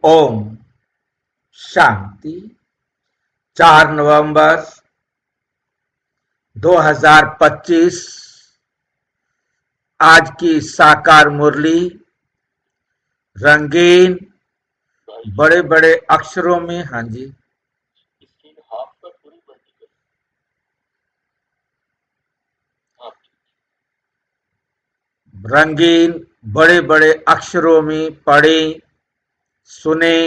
ओम शांति। 4 नवंबर 2025 आज की साकार मुरली रंगीन बड़े बड़े अक्षरों में। हाँ जी, रंगीन बड़े बड़े अक्षरों में पढ़ें, सुने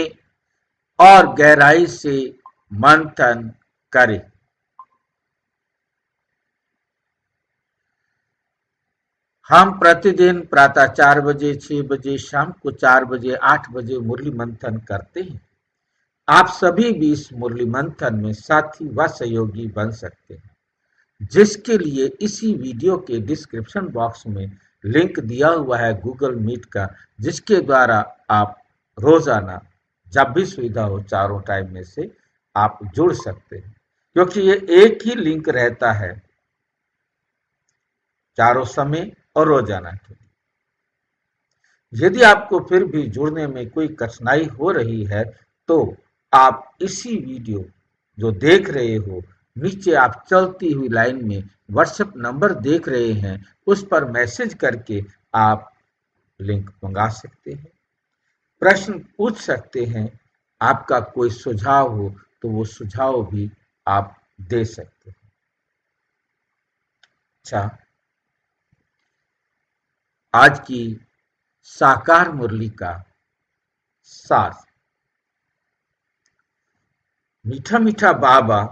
और गहराई से मंथन करें। हम प्रतिदिन प्रातः 4 बजे, 6 बजे, शाम को 4 बजे, 8 बजे मुरली मंथन करते हैं। आप सभी भी इस मुरली मंथन में साथी व सहयोगी बन सकते हैं, जिसके लिए इसी वीडियो के डिस्क्रिप्शन बॉक्स में लिंक दिया हुआ है गूगल मीट का, जिसके द्वारा आप रोजाना जब भी सुविधा हो चारों टाइम में से आप जुड़ सकते हैं, क्योंकि ये एक ही लिंक रहता है चारों समय और रोजाना के। यदि आपको फिर भी जुड़ने में कोई कठिनाई हो रही है तो आप इसी वीडियो जो देख रहे हो, नीचे आप चलती हुई लाइन में व्हाट्सएप नंबर देख रहे हैं, उस पर मैसेज करके आप लिंक मंगा सकते हैं, प्रश्न पूछ सकते हैं, आपका कोई सुझाव हो तो वो सुझाव भी आप दे सकते हैं। अच्छा, आज की साकार मुरली का सार। मीठा मीठा बाबा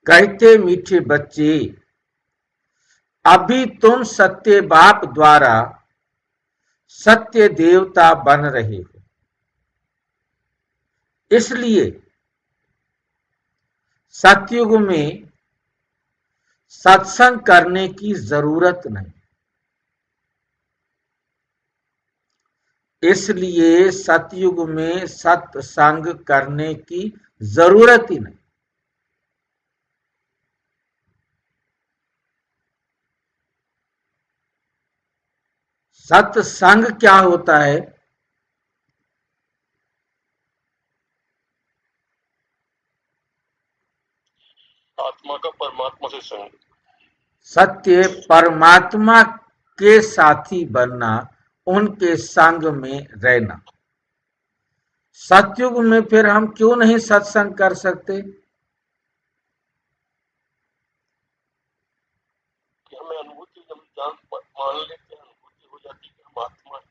कहते, मीठे बच्चे अभी तुम सत्य बाप द्वारा सत्य देवता बन रहे हो, इसलिए सतयुग में सत्संग करने की जरूरत नहीं। इसलिए सतयुग में सत्संग करने की जरूरत ही नहीं। सत्संग क्या होता है? आत्मा का परमात्मा से संग। सत्य परमात्मा के साथी बनना, उनके संग में रहना। सतयुग में फिर हम क्यों नहीं सत्संग कर सकते? कि हमें अनुभूति, जब जान मान लेते हैं, अनुभूति हो जाती है कि हम आत्मा है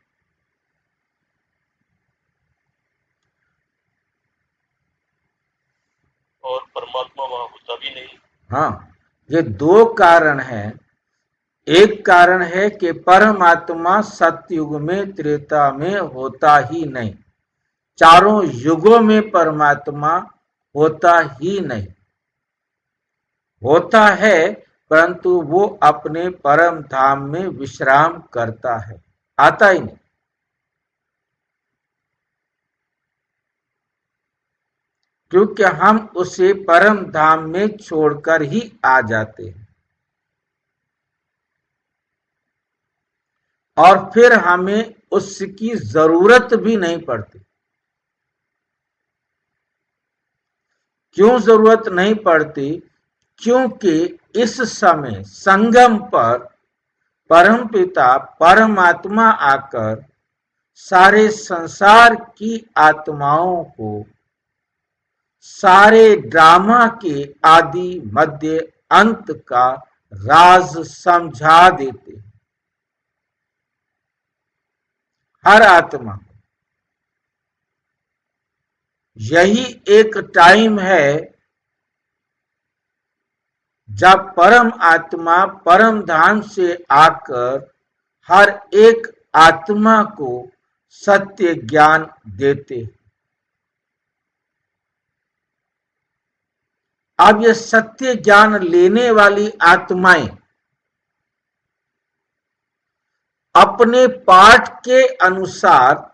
और परमात्मा वहां होता भी नहीं। हाँ, ये दो कारण हैं। एक कारण है कि परमात्मा सतयुग में त्रेता में होता ही नहीं, चारों युगों में परमात्मा होता ही नहीं। होता है परंतु वो अपने परम धाम में विश्राम करता है, आता ही नहीं। क्योंकि हम उसे परम धाम में छोड़कर ही आ जाते हैं और फिर हमें उसकी जरूरत भी नहीं पड़ती। क्यों जरूरत नहीं पड़ती? क्योंकि इस समय संगम पर परमपिता परमात्मा आकर सारे संसार की आत्माओं को सारे ड्रामा के आदि मध्य अंत का राज समझा देते हैं। हर आत्मा को यही एक टाइम है जब परम आत्मा परम धाम से आकर हर एक आत्मा को सत्य ज्ञान देते। अब ये सत्य ज्ञान लेने वाली आत्माएं अपने पाठ के अनुसार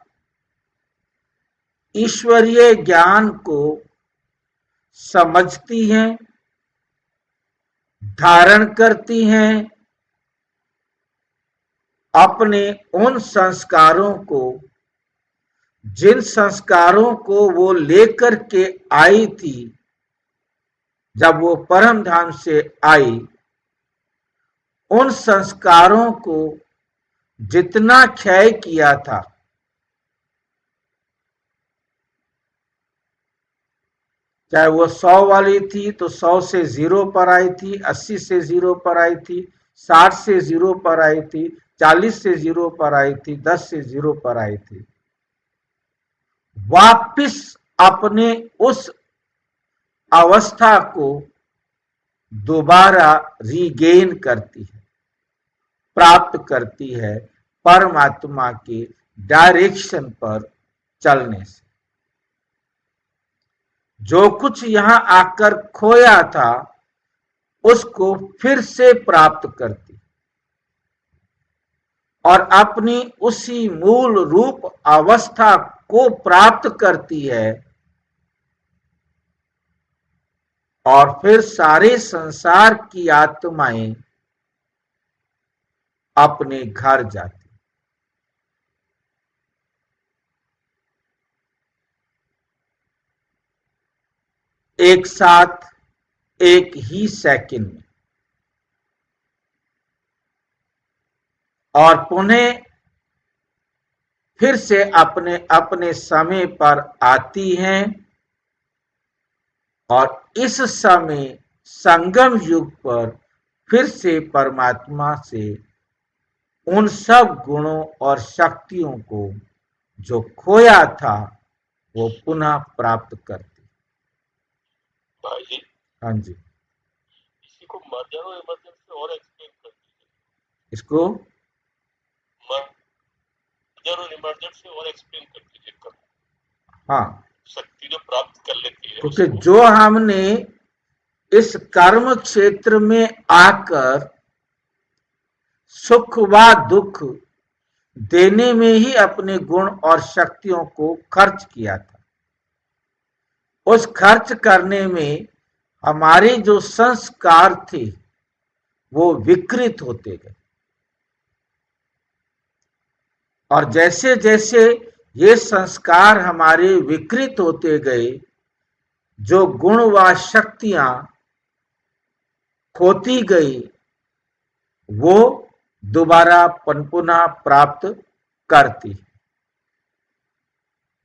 ईश्वरीय ज्ञान को समझती हैं, धारण करती हैं, अपने उन संस्कारों को जिन संस्कारों को वो लेकर के आई थी जब वो परम धाम से आई, उन संस्कारों को जितना क्षय किया था, चाहे वो 100 वाली थी तो 100 से 0 पर आई थी, 80 से 0 पर आई थी, 60 से 0 पर आई थी, 40 से 0 पर आई थी, 10 से 0 पर आई थी, वापिस अपने उस अवस्था को दोबारा रीगेन करती है, प्राप्त करती है परमात्मा के डायरेक्शन पर चलने से। जो कुछ यहां आकर खोया था उसको फिर से प्राप्त करती और अपनी उसी मूल रूप अवस्था को प्राप्त करती है और फिर सारे संसार की आत्माएं अपने घर जाती। एक साथ एक ही सेकंड में, और पुनः फिर से अपने अपने समय पर आती हैं और इस समय संगम युग पर फिर से परमात्मा से उन सब गुणों और शक्तियों को जो खोया था वो पुनः प्राप्त करती। भाई जी, हाँ जी, इसी को मर्जर और इमर्जर से और एक्सप्लेन कर दीजिए। इसको मर्जर और इमर्जर से और एक्सप्लेन कर दीजिए। हाँ, शक्ति जो प्राप्त कर लेती है क्योंकि उसको। जो हमने इस कर्म क्षेत्र में आकर सुख व दुख देने में ही अपने गुण और शक्तियों को खर्च किया था, उस खर्च करने में हमारे जो संस्कार थे वो विकृत होते गए, और जैसे जैसे ये संस्कार हमारे विकृत होते गए, जो गुण व शक्तियां खोती गई वो दोबारा पुनः प्राप्त करती।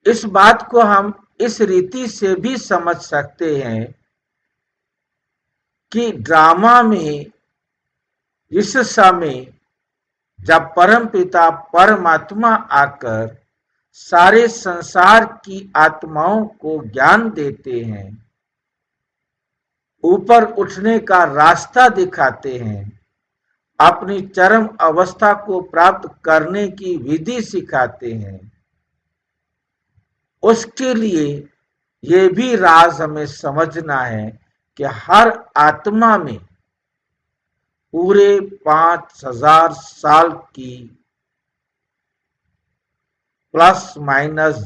इस बात को हम इस रीति से भी समझ सकते हैं कि ड्रामा में इस समय जब परमपिता परमात्मा आकर सारे संसार की आत्माओं को ज्ञान देते हैं, ऊपर उठने का रास्ता दिखाते हैं, अपनी चरम अवस्था को प्राप्त करने की विधि सिखाते हैं, उसके लिए ये भी राज हमें समझना है कि हर आत्मा में पूरे 5000 साल की माइनस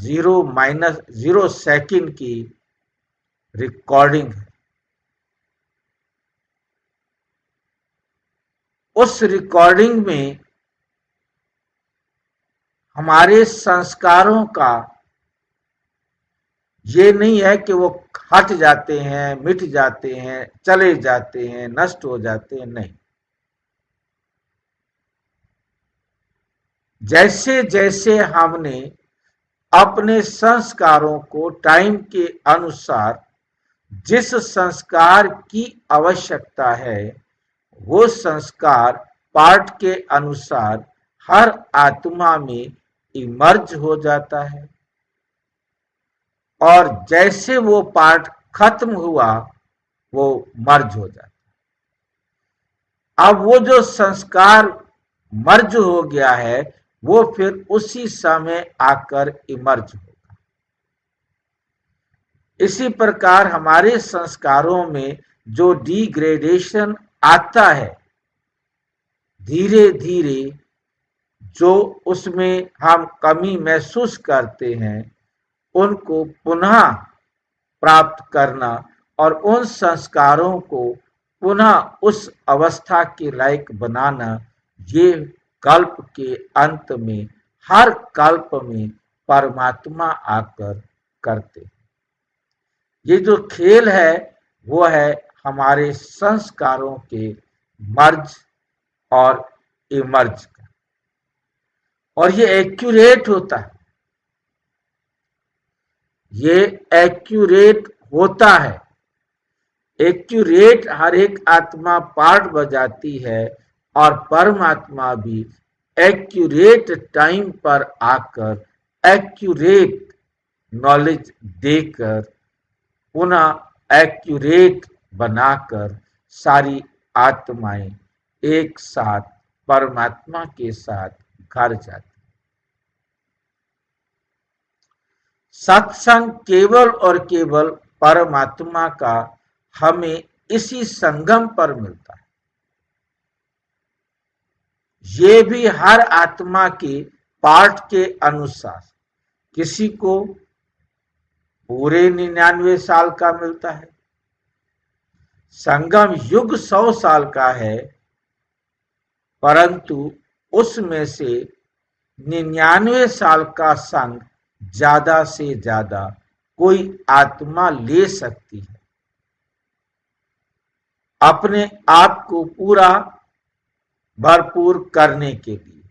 जीरो सेकंड की रिकॉर्डिंग है। उस रिकॉर्डिंग में हमारे संस्कारों का ये नहीं है कि वो हट जाते हैं, मिट जाते हैं, चले जाते हैं, नष्ट हो जाते हैं, नहीं। जैसे जैसे हमने अपने संस्कारों को टाइम के अनुसार जिस संस्कार की आवश्यकता है वो संस्कार पाठ के अनुसार हर आत्मा में इमर्ज हो जाता है, और जैसे वो पाठ खत्म हुआ वो मर्ज हो जाता है। अब वो जो संस्कार मर्ज हो गया है वो फिर उसी समय आकर इमर्ज होगा। इसी प्रकार हमारे संस्कारों में जो डिग्रेडेशन आता है, धीरे धीरे जो उसमें हम कमी महसूस करते हैं उनको पुनः प्राप्त करना और उन संस्कारों को पुनः उस अवस्था के लायक बनाना, ये कल्प के अंत में हर कल्प में परमात्मा आकर करते हैं। ये जो खेल है वो है हमारे संस्कारों के मर्ज और इमर्ज का, और ये एक्यूरेट होता है, ये एक्यूरेट होता है। एक्यूरेट हर एक आत्मा पार्ट बजाती है और परमात्मा भी एक्यूरेट टाइम पर आकर एक्यूरेट नॉलेज देकर पुनः एक्यूरेट बनाकर सारी आत्माएं एक साथ परमात्मा के साथ घर जाती। सत्संग केवल और केवल परमात्मा का हमें इसी संगम पर मिलता है। ये भी हर आत्मा के पाठ के अनुसार, किसी को पूरे 99 साल का मिलता है, संगम युग 100 साल का है, परंतु उसमें से 99 साल का संग ज्यादा से ज्यादा कोई आत्मा ले सकती है अपने आप को पूरा भरपूर करने के लिए,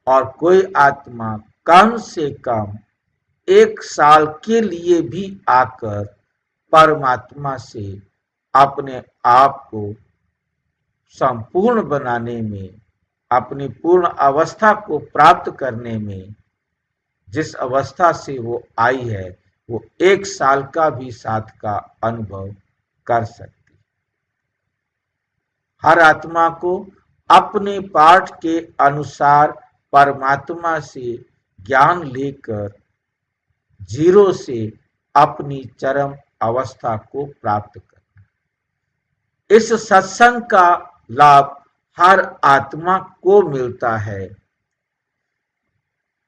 और कोई आत्मा कम से कम 1 साल के लिए भी आकर परमात्मा से अपने आप को संपूर्ण बनाने में, अपनी पूर्ण अवस्था को प्राप्त करने में, जिस अवस्था से वो आई है वो 1 साल का भी साथ का अनुभव कर सकती है। हर आत्मा को अपने पाठ के अनुसार परमात्मा से ज्ञान लेकर जीरो से अपनी चरम अवस्था को प्राप्त करना। इस सत्संग का लाभ हर आत्मा को मिलता है,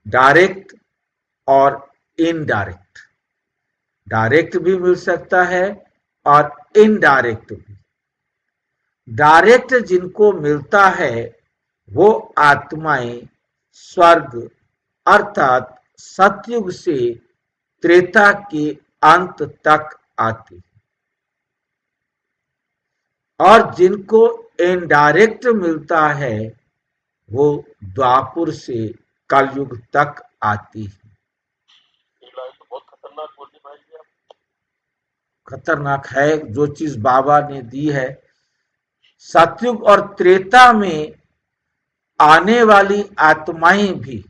डायरेक्ट और इनडायरेक्ट। डायरेक्ट भी मिल सकता है और इनडायरेक्ट भी। डायरेक्ट जिनको मिलता है वो आत्माएं स्वर्ग अर्थात सतयुग से त्रेता के अंत तक आती, और जिनको इनडायरेक्ट मिलता है वो द्वापुर से कलयुग तक आती है। ये लाइन तो बहुत खतरनाक बोली भाई जी आप। खतरनाक है जो चीज बाबा ने दी है। सतयुग और त्रेता में आने वाली आत्माएं भी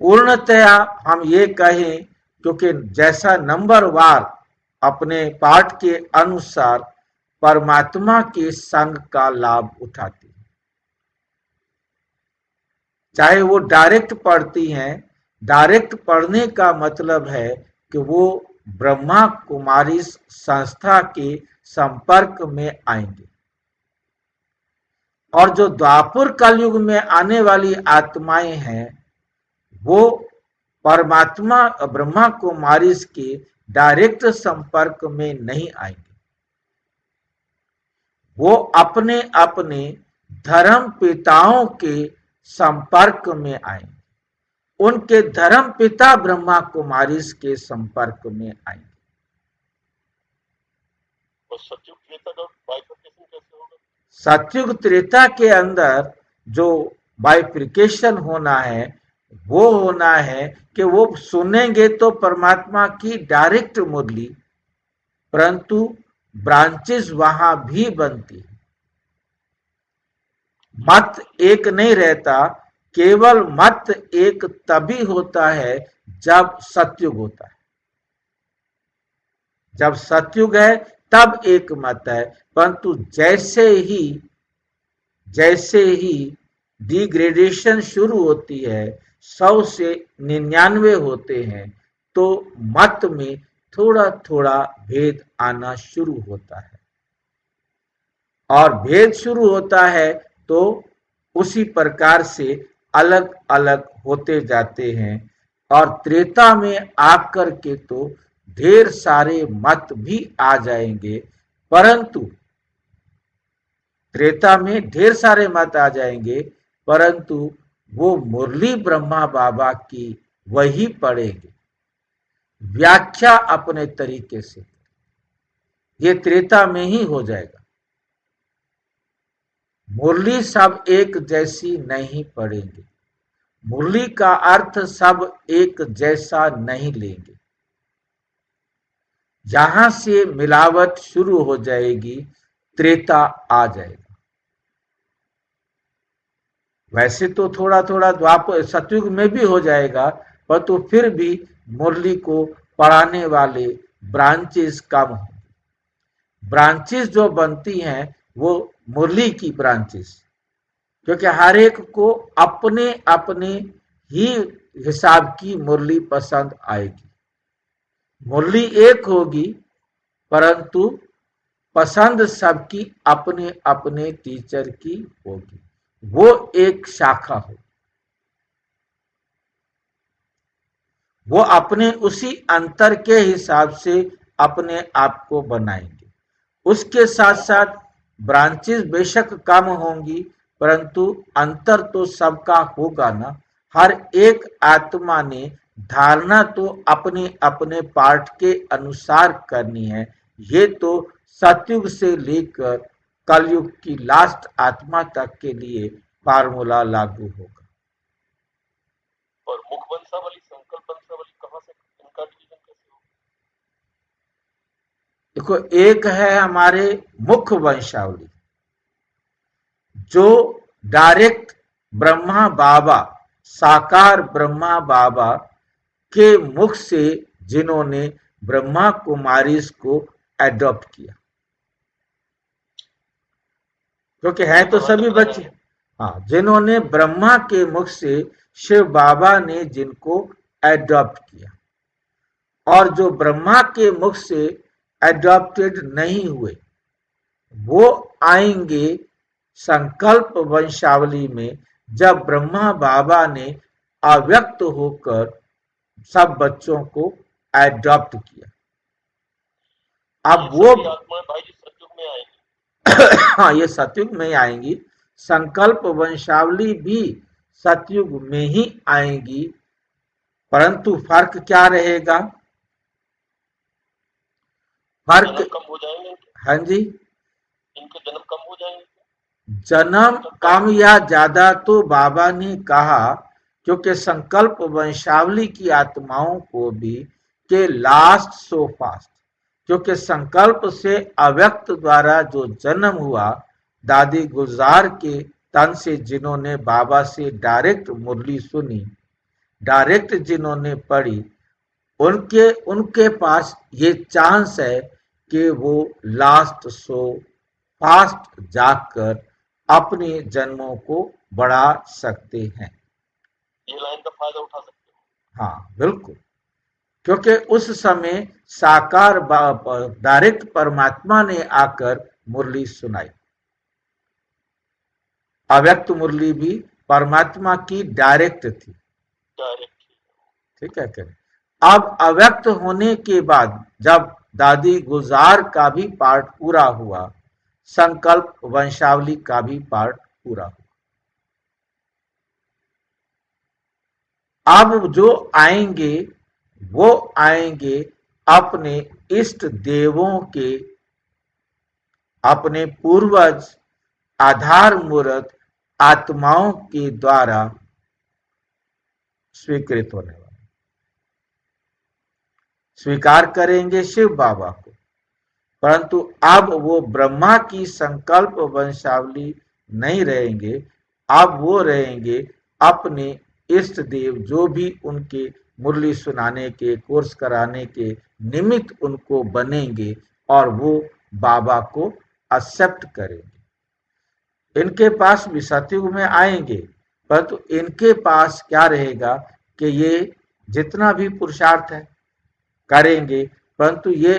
पूर्णतया हम ये कहें, क्योंकि जैसा नंबरवार अपने पाठ के अनुसार परमात्मा के संग का लाभ उठाती है, चाहे वो डायरेक्ट पढ़ती हैं। डायरेक्ट पढ़ने का मतलब है कि वो ब्रह्मा कुमारी संस्था के संपर्क में आएंगे, और जो द्वापुर कलयुग में आने वाली आत्माएं हैं वो परमात्मा ब्रह्मा कुमारी के डायरेक्ट संपर्क में नहीं आएंगे। वो अपने अपने धर्म पिताओं के संपर्क में आएंगे, उनके धर्म पिता ब्रह्मा कुमारी के संपर्क में आएंगे। और सतयुग त्रेता का बाइफरकेशन कैसे होगा? सतयुग त्रेता के अंदर जो बाइफिकेशन होना है वो होना है कि वो सुनेंगे तो परमात्मा की डायरेक्ट मुरली, परंतु ब्रांचेस वहां भी बनती है। मत एक नहीं रहता, केवल मत एक तभी होता है जब सतयुग होता है। जब सतयुग है तब एक मत है, परंतु जैसे ही डिग्रेडेशन शुरू होती है, 100 से 99 होते हैं, तो मत में थोड़ा थोड़ा भेद आना शुरू होता है, और भेद शुरू होता है तो उसी प्रकार से अलग अलग होते जाते हैं। और त्रेता में आकर के तो ढेर सारे मत भी आ जाएंगे, परंतु त्रेता में ढेर सारे मत आ जाएंगे, परंतु वो मुरली ब्रह्मा बाबा की वही पढ़ेंगे, व्याख्या अपने तरीके से। ये त्रेता में ही हो जाएगा। मुरली सब एक जैसी नहीं पढ़ेंगे, मुरली का अर्थ सब एक जैसा नहीं लेंगे। जहां से मिलावट शुरू हो जाएगी, त्रेता आ जाएगा। वैसे तो थोड़ा थोड़ा द्वापर सतयुग में भी हो जाएगा, पर तो फिर भी मुरली को पढ़ाने वाले ब्रांचेस कम हो। ब्रांचेस जो बनती हैं वो मुरली की ब्रांचेस, क्योंकि हर एक को अपने अपने ही हिसाब की मुरली पसंद आएगी। मुरली एक होगी, परंतु पसंद सबकी अपने अपने टीचर की होगी, वो एक शाखा हो। वो अपने उसी अंतर के हिसाब से अपने आप को बनाएंगे। उसके साथ साथ ब्रांचेस बेशक कम होंगी, परंतु अंतर तो सबका होगा ना। हर एक आत्मा ने धारणा तो अपने अपने पार्ट के अनुसार करनी है। ये तो सतयुग से लेकर कलयुग की लास्ट आत्मा तक के लिए फार्मूला लागू होगा। और मुख वंशावली, संकल्प वंशावली कहाँ से, इनका डिवीजन कैसे होगा? देखो, एक है हमारे मुख्य वंशावली, जो डायरेक्ट ब्रह्मा बाबा, साकार ब्रह्मा बाबा के मुख से जिन्होंने ब्रह्मा कुमारीज को एडॉप्ट किया, क्योंकि है तो सभी बच्चे। हाँ, जिन्होंने ब्रह्मा के मुख से शिव बाबा ने जिनको एडॉप्ट किया, और जो ब्रह्मा के मुख से एडॉप्टेड नहीं हुए, वो आएंगे संकल्प वंशावली में, जब ब्रह्मा बाबा ने अव्यक्त होकर सब बच्चों को एडॉप्ट किया। अब ये वो सभी आत्माएं भाई जी सतयुग में आएंगी। हाँ, ये सतयुग में आएंगी। संकल्प वंशावली भी सतयुग में ही आएंगी, परंतु फर्क क्या रहेगा? जन्म फर्क, कम हो जाएंगे इनके, हाँ जी, इनके जन्म कम हो जाएंगे। जन्म कम या ज्यादा तो बाबा ने कहा, क्योंकि संकल्प वंशावली की आत्माओं को भी के लास्ट सो फास्ट, क्योंकि संकल्प से अव्यक्त द्वारा जो जन्म हुआ, दादी गुलजार के तन से जिन्होंने बाबा से डायरेक्ट मुरली सुनी, डायरेक्ट जिन्होंने पढ़ी, उनके उनके पास ये चांस है कि वो लास्ट सो फास्ट जाकर अपने जन्मों को बढ़ा सकते हैं। ये लाइन का फायदा उठा सकते हो। हाँ, बिल्कुल, क्योंकि उस समय साकार डायरेक्ट परमात्मा ने आकर मुरली सुनाई। अव्यक्त मुरली भी परमात्मा की डायरेक्ट थी। डायरेक्ट। ठीक है क्या? अब अव्यक्त होने के बाद जब दादी गुलजार का भी पार्ट पूरा हुआ, संकल्प वंशावली का भी पार्ट पूरा हुआ। अब जो आएंगे वो आएंगे अपने इष्ट देवों के, अपने पूर्वज आधार मूर्त आत्माओं के द्वारा स्वीकृत होने वाले, स्वीकार करेंगे शिव बाबा को। परंतु अब वो ब्रह्मा की संकल्प वंशावली नहीं रहेंगे, अब वो रहेंगे अपने इष्ट देव, जो भी उनके मुरली सुनाने के, कोर्स कराने के निमित्त उनको बनेंगे, और वो बाबा को एक्सेप्ट करेंगे। इनके पास भी सतयुग में आएंगे, परंतु इनके पास क्या रहेगा कि ये जितना भी पुरुषार्थ है करेंगे, परंतु ये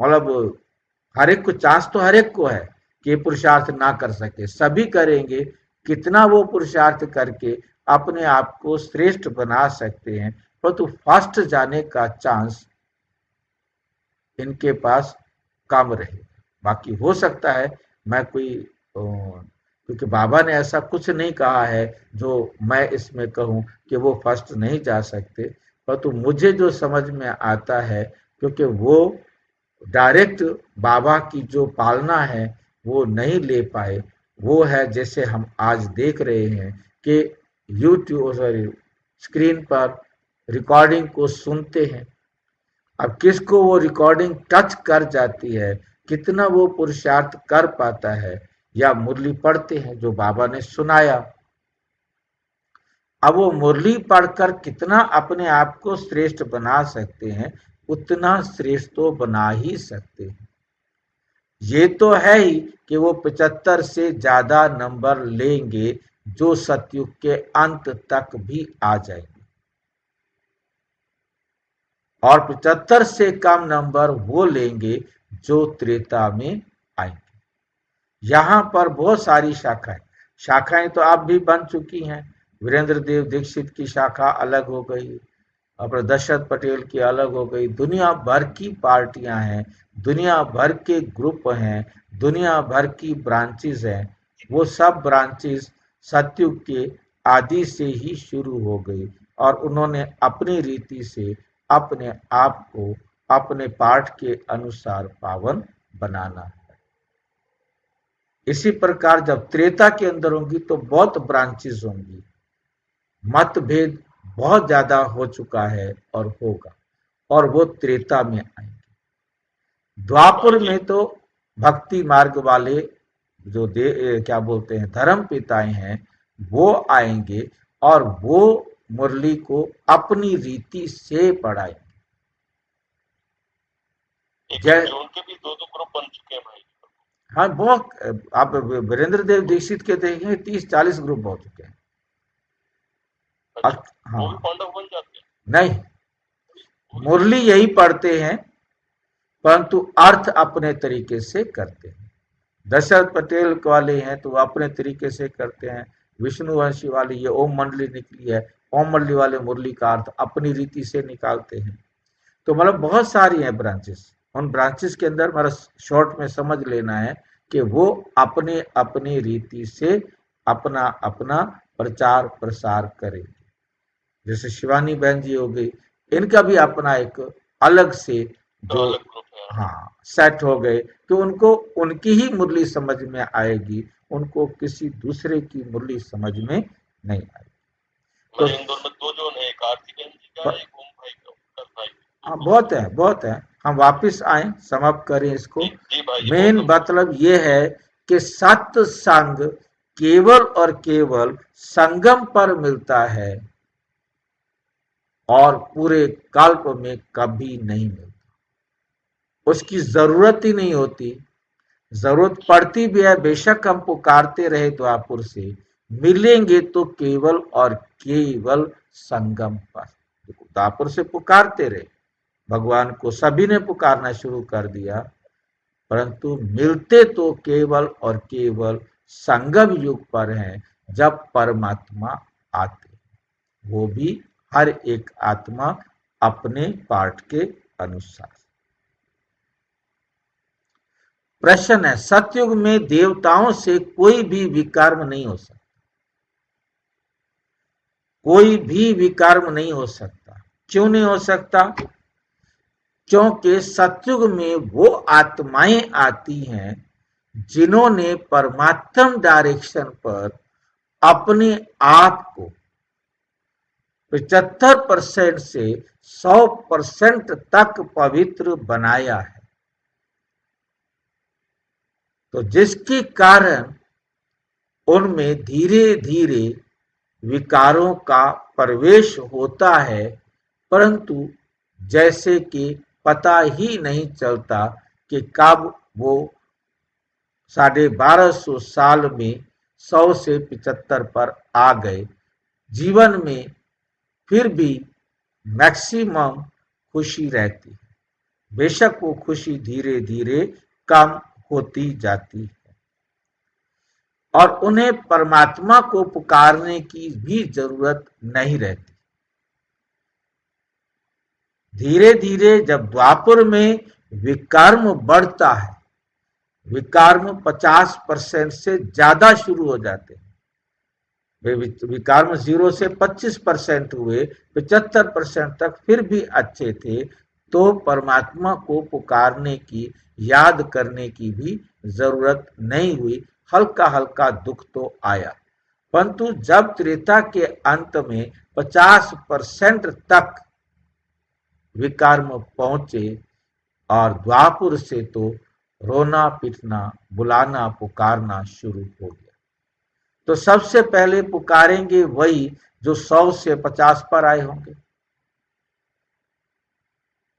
मतलब हर एक को चांस तो हर एक को है कि पुरुषार्थ ना कर सके, सभी करेंगे। कितना वो पुरुषार्थ करके अपने आप को श्रेष्ठ बना सकते हैं, परंतु फर्स्ट जाने का चांस इनके पास कम रहेगा। बाकी हो सकता है मैं कोई क्योंकि बाबा ने ऐसा कुछ नहीं कहा है जो मैं इसमें कहूं कि वो फर्स्ट नहीं जा सकते, परंतु मुझे जो समझ में आता है, क्योंकि वो डायरेक्ट बाबा की जो पालना है वो नहीं ले पाए, वो है जैसे हम आज देख रहे हैं कि यूट्यूब सॉरी स्क्रीन पर रिकॉर्डिंग को सुनते हैं। अब किसको वो रिकॉर्डिंग टच कर जाती है, कितना वो पुरुषार्थ कर पाता है, या मुरली पढ़ते हैं जो बाबा ने सुनाया। अब वो मुरली पढ़कर कितना अपने आप को श्रेष्ठ बना सकते हैं, उतना श्रेष्ठ तो बना ही सकते हैं। ये तो है ही कि वो 75 से ज्यादा नंबर लेंगे जो सतयुग के अंत तक भी आ जाएंगे, और 75 से कम नंबर वो लेंगे जो त्रेता में आएंगे। यहां पर बहुत सारी शाखाएं तो अब भी बन चुकी हैं। वीरेंद्र देव दीक्षित की शाखा अलग हो गई, अपने दशरथ पटेल की अलग हो गई, दुनिया भर की पार्टियां हैं, दुनिया भर के ग्रुप हैं, दुनिया भर की ब्रांचेस हैं। वो सब ब्रांचेस सतयुग के आदि से ही शुरू हो गई, और उन्होंने अपनी रीति से अपने आप को अपने पाठ के अनुसार पावन बनाना है। इसी प्रकार जब त्रेता के अंदर होंगी तो बहुत ब्रांचेस होंगी, मतभेद बहुत ज्यादा हो चुका है और होगा, और वो त्रेता में आएंगे। द्वापर में तो भक्ति मार्ग वाले जो क्या बोलते हैं धर्म पिताएं हैं, वो आएंगे और वो मुरली को अपनी रीति से पढ़ाएंगे। जून के भी दो ग्रुप बन चुके हैं भाई। हाँ, बहुत। आप वीरेंद्र देव दीक्षित के देखेंगे 30-40 ग्रुप हो चुके हैं। हाँ, वो भी पांडव बन जाते हैं? नहीं, मुरली यही पढ़ते हैं, परंतु अर्थ अपने तरीके से करते हैं। दशरथ पटेल वाले हैं तो वो अपने तरीके से करते हैं, विष्णुवंशी वाली ये ओम मंडली निकली है, ओम मंडली वाले मुरली का अर्थ अपनी रीति से निकालते हैं। तो मतलब बहुत सारी हैं ब्रांचेस। उन ब्रांचेस के अंदर हमारा शॉर्ट में समझ लेना है कि वो अपने अपनी रीति से अपना अपना प्रचार प्रसार करेंगे। जैसे शिवानी बहन जी हो गई, इनका भी अपना एक अलग से जो हाँ सेट हो गए कि उनको उनकी ही मुरली समझ में आएगी, उनको किसी दूसरे की मुरली समझ में नहीं आएगी। तो इंदौर में दो जो है, एक आरती बहन जी का, एक ओम भाई का भाई। हाँ, बहुत है, बहुत है। हम वापस आए, समाप्त करें इसको। मेन मतलब ये है कि सत्संग केवल और केवल संगम पर मिलता है और पूरे कल्प में कभी नहीं मिलता। उसकी जरूरत ही नहीं होती, जरूरत पड़ती भी है बेशक हम पुकारते रहे द्वापुर से, मिलेंगे तो केवल और केवल संगम पर। द्वापुर से पुकारते रहे, भगवान को सभी ने पुकारना शुरू कर दिया, परंतु मिलते तो केवल और केवल संगम युग पर हैं, जब परमात्मा आते, वो भी हर एक आत्मा अपने पाठ के अनुसार। प्रश्न है, सतयुग में देवताओं से कोई भी विकर्म नहीं हो सकता, कोई भी विकर्म नहीं हो सकता। क्यों नहीं हो सकता? क्योंकि सतयुग में वो आत्माएं आती हैं जिन्होंने परमात्म डायरेक्शन पर अपने आप को 75% से 100% तक पवित्र बनाया है। तो जिसके कारण उनमें धीरे धीरे विकारों का प्रवेश होता है, परंतु जैसे कि पता ही नहीं चलता कि कब वो 1250 साल में 100 से 75 पर आ गए। जीवन में फिर भी मैक्सिमम खुशी रहती है, बेशक वो खुशी धीरे धीरे कम होती जाती है, और उन्हें परमात्मा को पुकारने की भी जरूरत नहीं रहती। धीरे धीरे जब द्वापर में विकर्म बढ़ता है, विकर्म 50% से ज्यादा शुरू हो जाते हैं। विकर्म 0 से 25% हुए, 75% तक फिर भी अच्छे थे, तो परमात्मा को पुकारने की, याद करने की भी जरूरत नहीं हुई। हल्का हल्का दुख तो आया, परंतु जब त्रेता के अंत में 50% तक विकर्म पहुंचे और द्वापुर से तो रोना पिटना, बुलाना पुकारना शुरू हो गया। तो सबसे पहले पुकारेंगे वही जो 100 से 50 पर आए होंगे।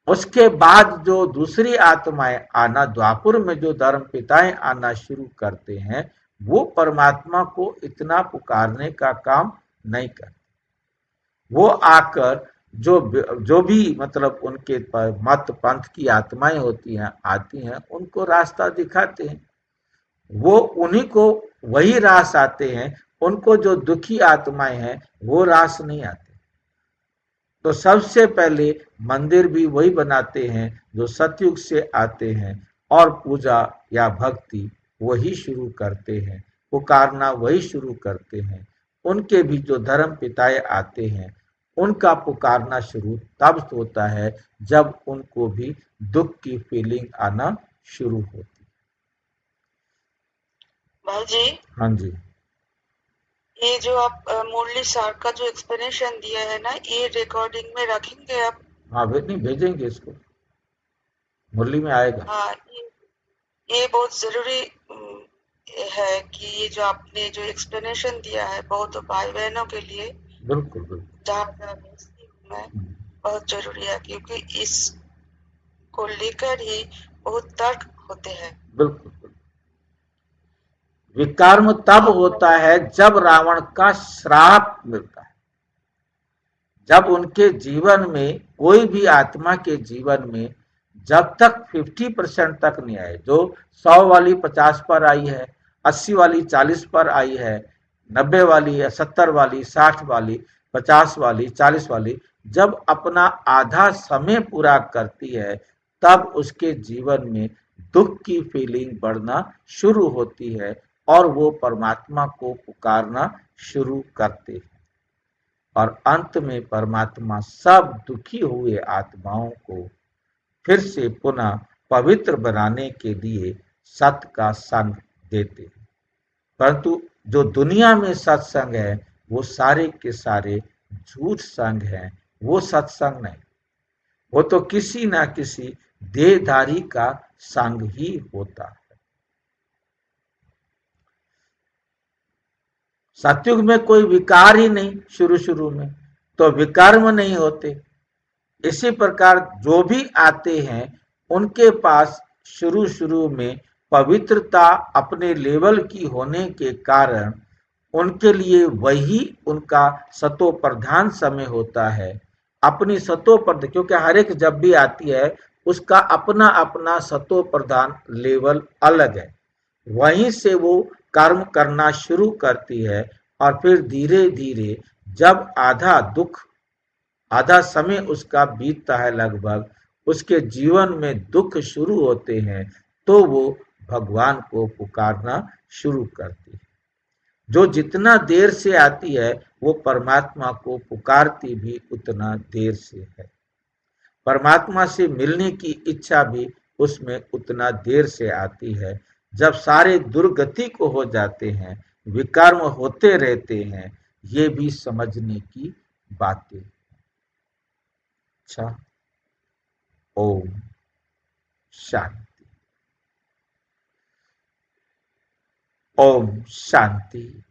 उसके बाद जो दूसरी आत्माएं आना, द्वापुर में जो धर्म पिताएं आना शुरू करते हैं, वो परमात्मा को इतना पुकारने का काम नहीं करते। वो आकर जो भी मतलब उनके मत पंथ की आत्माएं होती हैं, आती हैं, उनको रास्ता दिखाते हैं। वो उन्हीं को वही रास आते हैं, उनको जो दुखी आत्माएं हैं वो रास नहीं आते। तो सबसे पहले मंदिर भी वही बनाते हैं जो सतयुग से आते हैं, और पूजा या भक्ति वही शुरू करते हैं, पुकारना वही शुरू करते हैं। उनके भी जो धर्म पिताएं आते हैं, उनका पुकारना शुरू तब होता है जब उनको भी दुख की फीलिंग आना शुरू होती। भाई जी, हाँ जी, ये जो आप मुरली सार का जो एक्सप्लेनेशन दिया है ना, ये रिकॉर्डिंग में रखेंगे आप? हाँ नहीं, भेजेंगे इसको, मुरली में आएगा। हाँ, ये बहुत जरूरी है कि ये जो आपने जो एक्सप्लेनेशन दिया है बहुत भाई बहनों के लिए, बिल्कुल बिल्कुल। जहाँ जहाँ भेजती हूँ मैं, बहुत जरूरी है, क्योंकि इसको लेकर ही बहुत तर्क होते हैं। बिल्कुल बिल्कुल। विकर्म तब होता है जब रावण का श्राप मिलता है। जब उनके जीवन में, कोई भी आत्मा के जीवन में जब तक 50% तक नहीं आए, जो 100 वाली 50 पर आई है, 80 वाली 40 पर आई है, 90 वाली या 70 वाली, 60 वाली, 50 वाली, 40 वाली, जब अपना आधा समय पूरा करती है, तब उसके जीवन में दुख की फीलिंग बढ़ना शुरू होती है और वो परमात्मा को पुकारना शुरू करते हैं। और अंत में परमात्मा सब दुखी हुए आत्माओं को फिर से पुनः पवित्र बनाने के लिए सत्य का संग देते हैं। परंतु जो दुनिया में सत्संग है, वो सारे के सारे झूठ संग हैं, वो सत्संग नहीं। वो तो किसी ना किसी देहधारी का संग ही होता है। सतयुग में कोई विकार ही नहीं, शुरू शुरू में तो विकर्म नहीं होते। इसी प्रकार जो भी आते हैं, उनके पास शुरू शुरू में पवित्रता अपने लेवल की होने के कारण उनके लिए वही उनका सतो प्रधान समय होता है। अपनी सतो प्रधान, क्योंकि हर एक जब भी आती है उसका अपना अपना सतो प्रधान लेवल अलग है, वहीं से वो कर्म करना शुरू करती है। और फिर धीरे धीरे जब आधा समय उसका बीतता है, लगभग उसके जीवन में दुख शुरू होते हैं, तो वो भगवान को पुकारना शुरू करती है। जो जितना देर से आती है, वो परमात्मा को पुकारती भी उतना देर से है। परमात्मा से मिलने की इच्छा भी उसमें उतना देर से आती है। जब सारे दुर्गति को हो जाते हैं, विकर्म होते रहते हैं, ये भी समझने की बातें। अच्छा, ओम शांति। ओम शांति।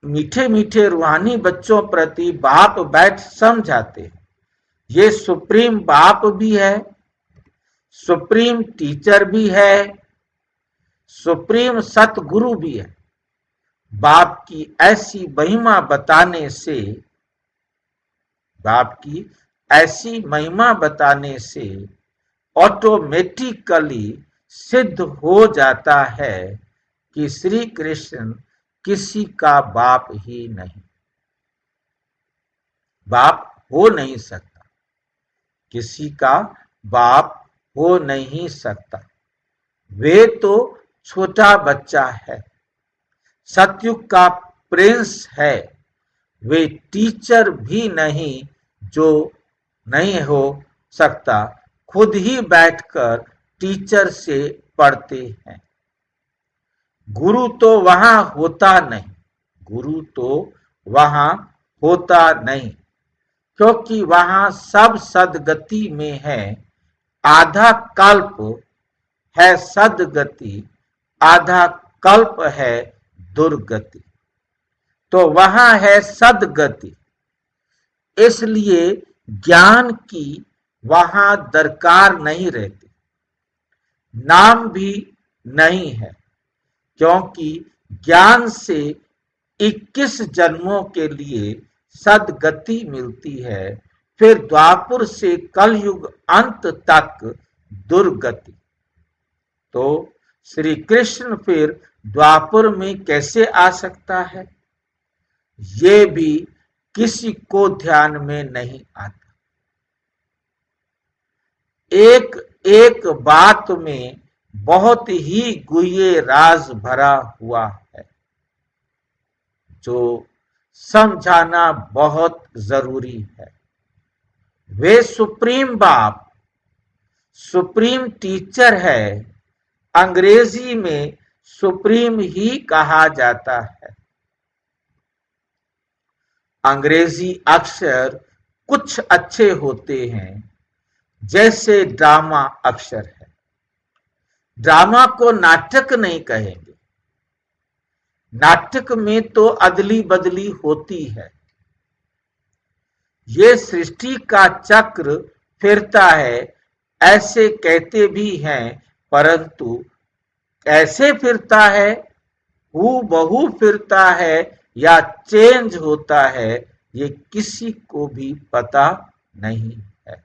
मीठे मीठे रूहानी बच्चों प्रति बाप बैठ समझाते हैं। ये सुप्रीम बाप भी है, सुप्रीम टीचर भी है, सुप्रीम सतगुरु भी है। बाप की ऐसी महिमा बताने से, बाप की ऐसी महिमा बताने से ऑटोमेटिकली सिद्ध हो जाता है कि श्री कृष्ण किसी का बाप ही नहीं, बाप हो नहीं सकता, किसी का बाप हो नहीं सकता। वे तो छोटा बच्चा है, सतयुग का प्रिंस है। वे टीचर भी नहीं जो नहीं हो सकता, खुद ही बैठकर टीचर से पढ़ते हैं। गुरु तो वहां होता नहीं, गुरु तो वहां होता नहीं, क्योंकि वहां सब सदगति में है। आधा कल्प है सदगति, आधा कल्प है दुर्गति। तो वहां है सदगति, इसलिए ज्ञान की वहां दरकार नहीं रहती, नाम भी नहीं है, क्योंकि ज्ञान से 21 जन्मों के लिए सदगति मिलती है, फिर द्वापर से कलयुग अंत तक दुर्गति। तो श्री कृष्ण फिर द्वापर में कैसे आ सकता है, ये भी किसी को ध्यान में नहीं आता। एक एक बात में बहुत ही गुह्य राज भरा हुआ है, जो समझाना बहुत जरूरी है। वे सुप्रीम बाप, सुप्रीम टीचर है, अंग्रेजी में सुप्रीम ही कहा जाता है। अंग्रेजी अक्षर कुछ अच्छे होते हैं, जैसे ड्रामा अक्षर है। ड्रामा को नाटक नहीं कहेंगे, नाटक में तो अदली बदली होती है। ये सृष्टि का चक्र फिरता है ऐसे कहते भी हैं, परंतु कैसे फिरता है, हूबहू फिरता है या चेंज होता है, ये किसी को भी पता नहीं है।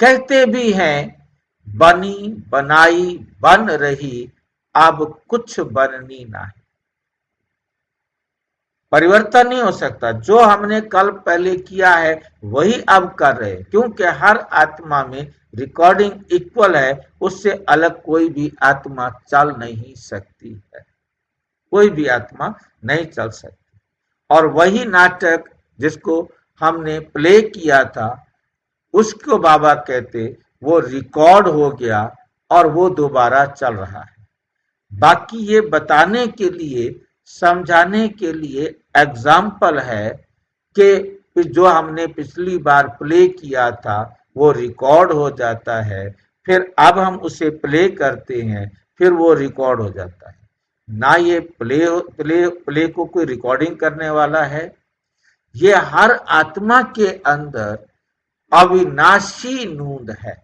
कहते भी हैं बनी बनाई बन रही, अब कुछ बननी नहीं। परिवर्तन नहीं हो सकता, जो हमने कल पहले किया है वही अब कर रहे हैं, क्योंकि हर आत्मा में रिकॉर्डिंग इक्वल है, उससे अलग कोई भी आत्मा चल नहीं सकती है, कोई भी आत्मा नहीं चल सकती। और वही नाटक जिसको हमने प्ले किया था, उसको बाबा कहते वो रिकॉर्ड हो गया और वो दोबारा चल रहा है। बाकी ये बताने के लिए, समझाने के लिए एग्जाम्पल है कि जो हमने पिछली बार प्ले किया था वो रिकॉर्ड हो जाता है, फिर अब हम उसे प्ले करते हैं, फिर वो रिकॉर्ड हो जाता है। ना ये प्ले को कोई रिकॉर्डिंग करने वाला है, ये हर आत्मा के अंदर अविनाशी नूंद है।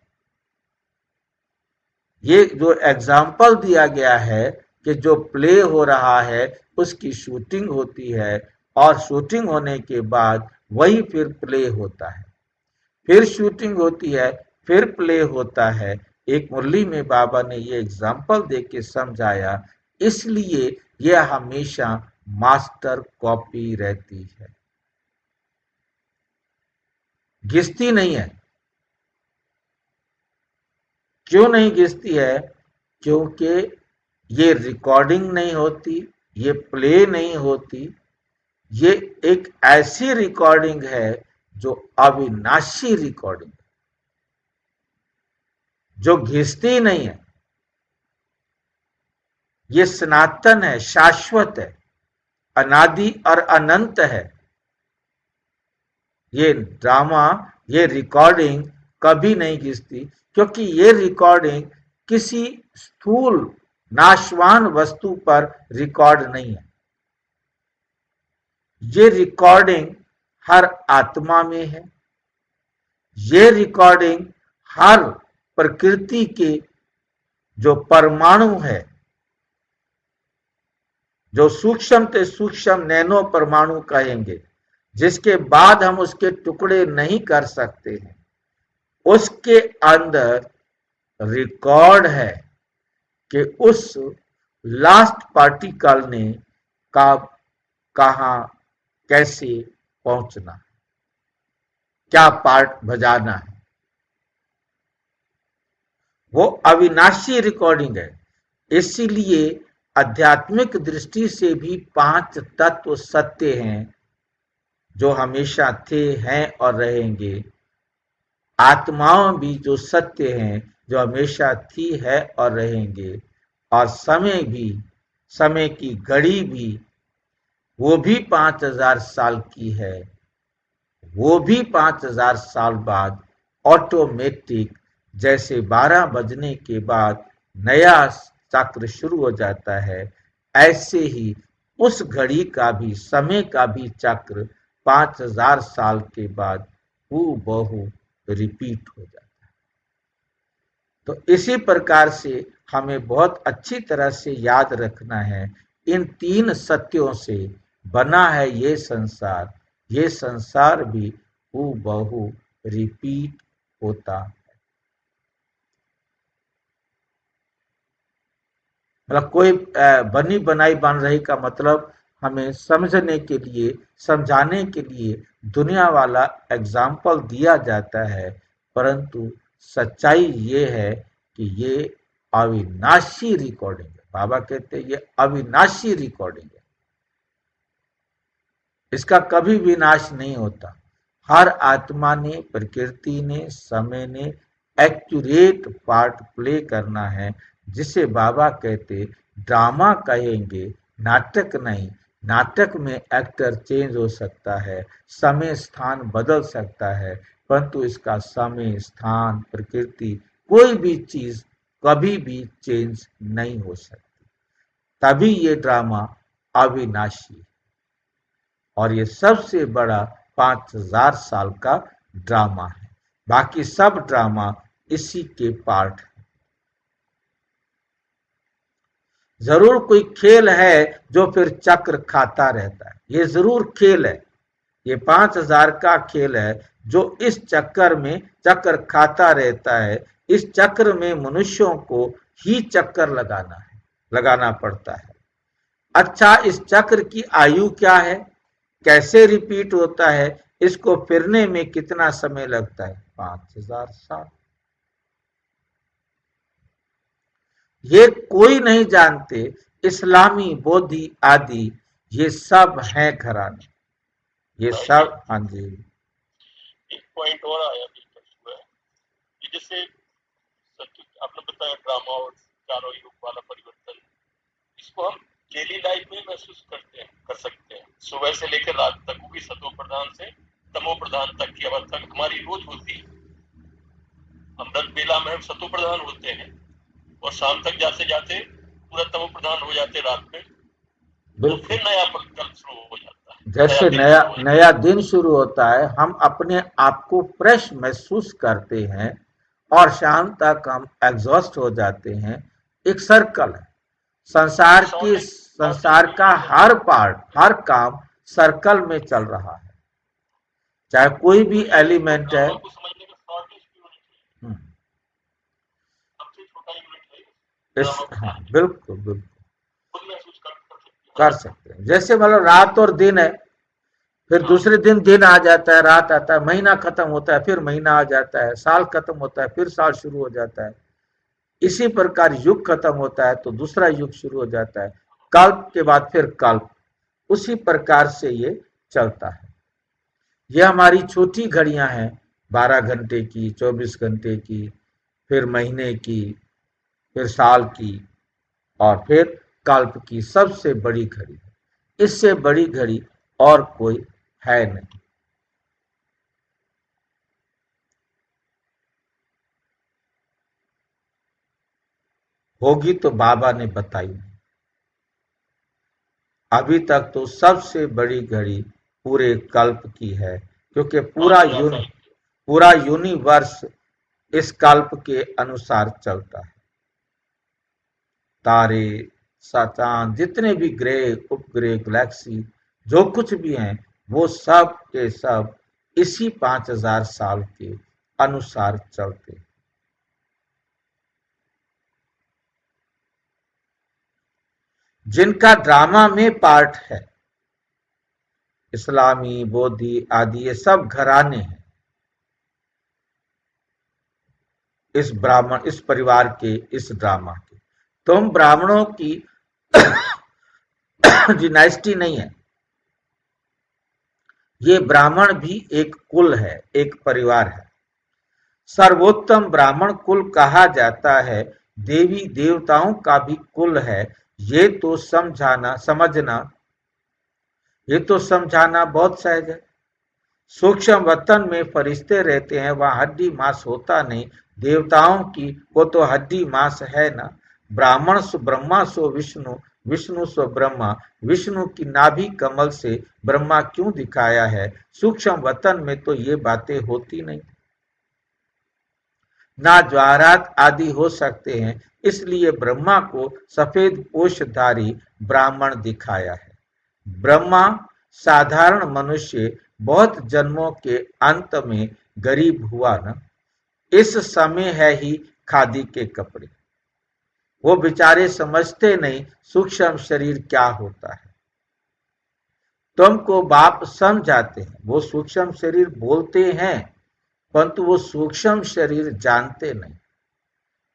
ये जो एग्जाम्पल दिया गया है कि जो प्ले हो रहा है उसकी शूटिंग होती है, और शूटिंग होने के बाद वही फिर प्ले होता है, फिर शूटिंग होती है, फिर प्ले होता है। एक मुरली में बाबा ने ये एग्जाम्पल दे के समझाया, इसलिए यह हमेशा मास्टर कॉपी रहती है, घिसती नहीं है। क्यों नहीं घिसती है? क्योंकि ये रिकॉर्डिंग नहीं होती, ये प्ले नहीं होती, ये एक ऐसी रिकॉर्डिंग है जो अविनाशी रिकॉर्डिंग, जो घिसती नहीं है। ये सनातन है, शाश्वत है, अनादि और अनंत है। ये ड्रामा, ये रिकॉर्डिंग कभी नहीं घिसती, क्योंकि ये रिकॉर्डिंग किसी स्थूल नाशवान वस्तु पर रिकॉर्ड नहीं है। ये रिकॉर्डिंग हर आत्मा में है, ये रिकॉर्डिंग हर प्रकृति के जो परमाणु है, जो सूक्ष्म से सूक्ष्म नैनो परमाणु कहेंगे, जिसके बाद हम उसके टुकड़े नहीं कर सकते हैं, उसके अंदर रिकॉर्ड है कि उस लास्ट पार्टिकल ने कब, कहां, कैसे पहुंचना, क्या पार्ट बजाना है। वो अविनाशी रिकॉर्डिंग है। इसीलिए आध्यात्मिक दृष्टि से भी 5 तत्व सत्य हैं, जो हमेशा थे, हैं और रहेंगे। आत्माओं भी जो सत्य हैं, जो हमेशा थी, है और रहेंगे। और समय भी, समय की घड़ी भी, वो भी 5000 साल की है। वो भी 5000 साल बाद ऑटोमेटिक, जैसे 12 बजने के बाद नया चक्र शुरू हो जाता है, ऐसे ही उस घड़ी का भी, समय का भी चक्र 5000 साल के बाद हूबहू रिपीट हो जाता है। तो इसी प्रकार से हमें बहुत अच्छी तरह से याद रखना है, इन 3 सत्यों से बना है ये संसार भी हूबहू रिपीट होता है। मतलब कोई बनी बनाई बन रही का मतलब हमें समझने के लिए, समझाने के लिए दुनिया वाला एग्जाम्पल दिया जाता है, परंतु सच्चाई ये है कि ये अविनाशी रिकॉर्डिंग है। बाबा कहते हैं ये अविनाशी रिकॉर्डिंग है, इसका कभी विनाश नहीं होता। हर आत्मा ने, प्रकृति ने, समय ने एक्यूरेट पार्ट प्ले करना है, जिसे बाबा कहते ड्रामा कहेंगे, नाटक नहीं। नाटक में एक्टर चेंज हो सकता है, समय स्थान बदल सकता है, परंतु इसका समय, स्थान, प्रकृति, कोई भी चीज कभी भी चेंज नहीं हो सकती। तभी ये ड्रामा अविनाशी है। और ये सबसे बड़ा 5000 साल का ड्रामा है। बाकी सब ड्रामा इसी के पार्ट है। जरूर कोई खेल है जो फिर चक्र खाता रहता है, ये जरूर खेल है। ये 5000 का खेल है जो इस चक्कर में चक्र खाता रहता है। इस चक्र में मनुष्यों को ही चक्कर लगाना पड़ता है। अच्छा, इस चक्र की आयु क्या है, कैसे रिपीट होता है, इसको फिरने में कितना समय लगता है? 5000 साल। ये कोई नहीं जानते। इस्लामी, बौद्धि आदि ये सब हैं घराने, ये सब। हाँ जी, एक पॉइंट और आया हुआ है कि जैसे आपने बताया ड्रामा और चारों युग वाला परिवर्तन, इसको हम डेली लाइफ में महसूस करते हैं, कर सकते हैं। सुबह से लेकर रात तक, वो भी सतो प्रधान से तमो प्रधान तक की अवस्था हमारी रोज होती है। अमृत बेला में हम सतो प्रधान होते हैं और शाम तक जाते जाते पूरा तमो प्रधान हो जाते रात में, तो फिर नया कल शुरू हो जाता है। जैसे नया दिन शुरू होता है, हम अपने आप को फ्रेश महसूस करते हैं और शाम तक हम एग्जॉस्ट हो जाते हैं। एक सर्कल है। संसार का हर पार्ट, हर काम सर्कल में चल रहा है, चाहे कोई भी एलिमेंट है। हाँ, बिल्कुल बिल्कुल कर सकते हैं। जैसे मतलब रात और दिन है, फिर दूसरे दिन दिन आ जाता है, रात आता है, महीना खत्म होता है, फिर महीना आ जाता है, साल खत्म होता है, फिर साल शुरू हो जाता है। इसी प्रकार युग खत्म होता है तो दूसरा युग शुरू हो जाता है, कल्प के बाद फिर कल्प। उसी प्रकार से ये चलता है। ये हमारी छोटी घड़ियां हैं, 12 घंटे की, 24 घंटे की, फिर महीने की, फिर साल की, और फिर कल्प की सबसे बड़ी घड़ी। इससे बड़ी घड़ी और कोई है नहीं। होगी तो बाबा ने बताई। अभी तक तो सबसे बड़ी घड़ी पूरे कल्प की है, क्योंकि पूरा यूनिवर्स इस कल्प के अनुसार चलता है। तारे, चांद, जितने भी ग्रह, उपग्रह, गैलेक्सी, जो कुछ भी हैं, वो सब के सब इसी 5000 साल के अनुसार चलते हैं। जिनका ड्रामा में पार्ट है, इस्लामी, बौद्धि आदि, ये सब घराने हैं। इस ब्राह्मण, इस परिवार के, इस ड्रामा के। तुम ब्राह्मणों की डिनाइस्टी नहीं है, ये ब्राह्मण भी एक कुल है, एक परिवार है। सर्वोत्तम ब्राह्मण कुल कहा जाता है, देवी देवताओं का भी कुल है। ये तो समझाना बहुत सहज है। सूक्ष्म वतन में फरिश्ते रहते हैं, वहां हड्डी मांस होता नहीं। देवताओं की वो तो हड्डी मांस है ना। ब्राह्मण सो ब्रह्मा सो विष्णु, विष्णु सो ब्रह्मा। विष्णु की नाभि कमल से ब्रह्मा क्यों दिखाया है? सूक्ष्म वतन में तो ये बातें होती नहीं। ना ज्वारात आदि हो सकते हैं, इसलिए ब्रह्मा को सफेद पोषधारी ब्राह्मण दिखाया है। ब्रह्मा साधारण मनुष्य बहुत जन्मों के अंत में गरीब हुआ न। इस समय है ही खादी के कपड़े। वो बेचारे समझते नहीं सूक्ष्म शरीर क्या होता है। तुमको बाप समझाते हैं, वो सूक्ष्म शरीर बोलते हैं, परंतु वो सूक्ष्म शरीर जानते नहीं।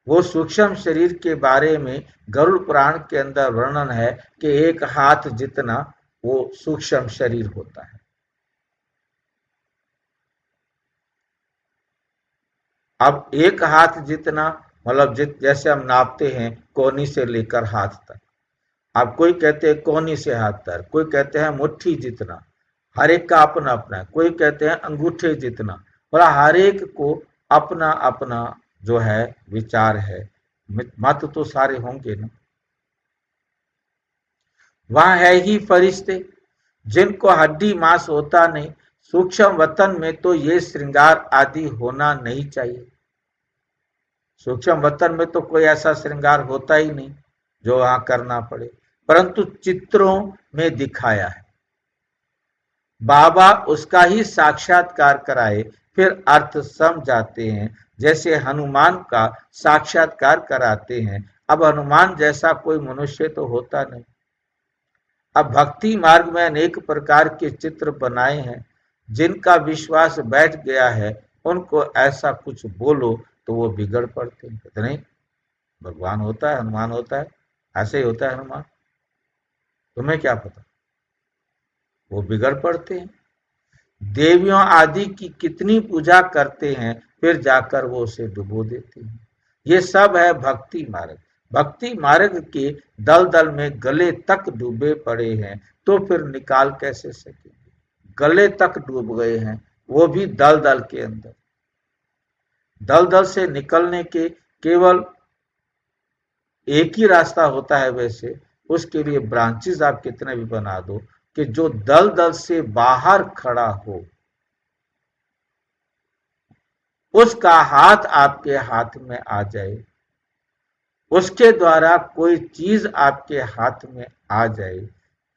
वो सूक्ष्म शरीर के बारे में गरुड़ पुराण के अंदर वर्णन है कि एक हाथ जितना वो सूक्ष्म शरीर होता है। अब एक हाथ जितना मतलब जैसे हम नापते हैं कोहनी से लेकर हाथ तक। अब कोई कहते हैं कोहनी से हाथ तक, कोई कहते हैं मुट्ठी जितना। हर एक का अपना अपना है। कोई कहते हैं अंगूठे जितना। बोला हर एक को अपना अपना जो है विचार है। मत तो सारे होंगे ना। वहां है ही फरिश्ते जिनको हड्डी मांस होता नहीं। सूक्ष्म वतन में तो ये श्रृंगार आदि होना नहीं चाहिए। सूक्ष्म वतन में तो कोई ऐसा श्रृंगार होता ही नहीं जो वहां करना पड़े, परंतु चित्रों में दिखाया है। बाबा उसका ही साक्षात्कार कराए, फिर अर्थ समझाते हैं। जैसे हनुमान का साक्षात्कार कराते हैं। अब हनुमान जैसा कोई मनुष्य तो होता नहीं। अब भक्ति मार्ग में अनेक प्रकार के चित्र बनाए हैं। जिनका विश्वास बैठ गया है, उनको ऐसा कुछ बोलो तो वो बिगड़ पड़ते हैं। कहते नहीं भगवान होता है, हनुमान होता है, ऐसे ही होता है हनुमान, तुम्हें क्या पता। वो बिगड़ पड़ते हैं। देवियों आदि की कितनी पूजा करते हैं, फिर जाकर वो उसे डुबो देते हैं। ये सब है भक्ति मार्ग। भक्ति मार्ग के दलदल में गले तक डूबे पड़े हैं, तो फिर निकाल कैसे सकेंगे? गले तक डूब गए हैं, वो भी दलदल के अंदर। दलदल से निकलने के केवल एक ही रास्ता होता है। वैसे उसके लिए ब्रांचेस आप कितने भी बना दो, कि जो दलदल से बाहर खड़ा हो, उसका हाथ आपके हाथ में आ जाए, उसके द्वारा कोई चीज आपके हाथ में आ जाए,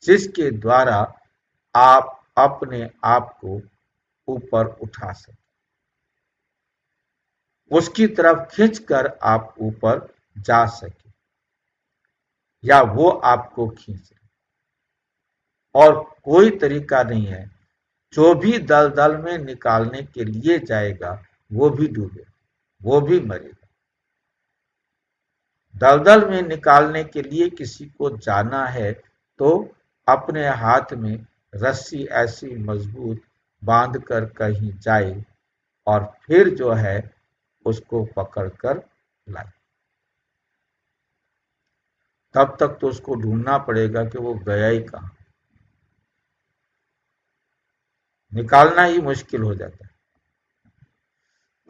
जिसके द्वारा आप अपने आप को ऊपर उठा सके, उसकी तरफ खींचकर आप ऊपर जा सके, या वो आपको खींचे। और कोई तरीका नहीं है। जो भी दलदल में निकालने के लिए जाएगा, वो भी डूबे, वो भी मरेगा। दलदल में निकालने के लिए किसी को जाना है तो अपने हाथ में रस्सी ऐसी मजबूत बांधकर कहीं जाए, और फिर जो है उसको पकड़कर लाए। तब तक तो उसको ढूंढना पड़ेगा कि वो गया ही कहां। निकालना ही मुश्किल हो जाता है।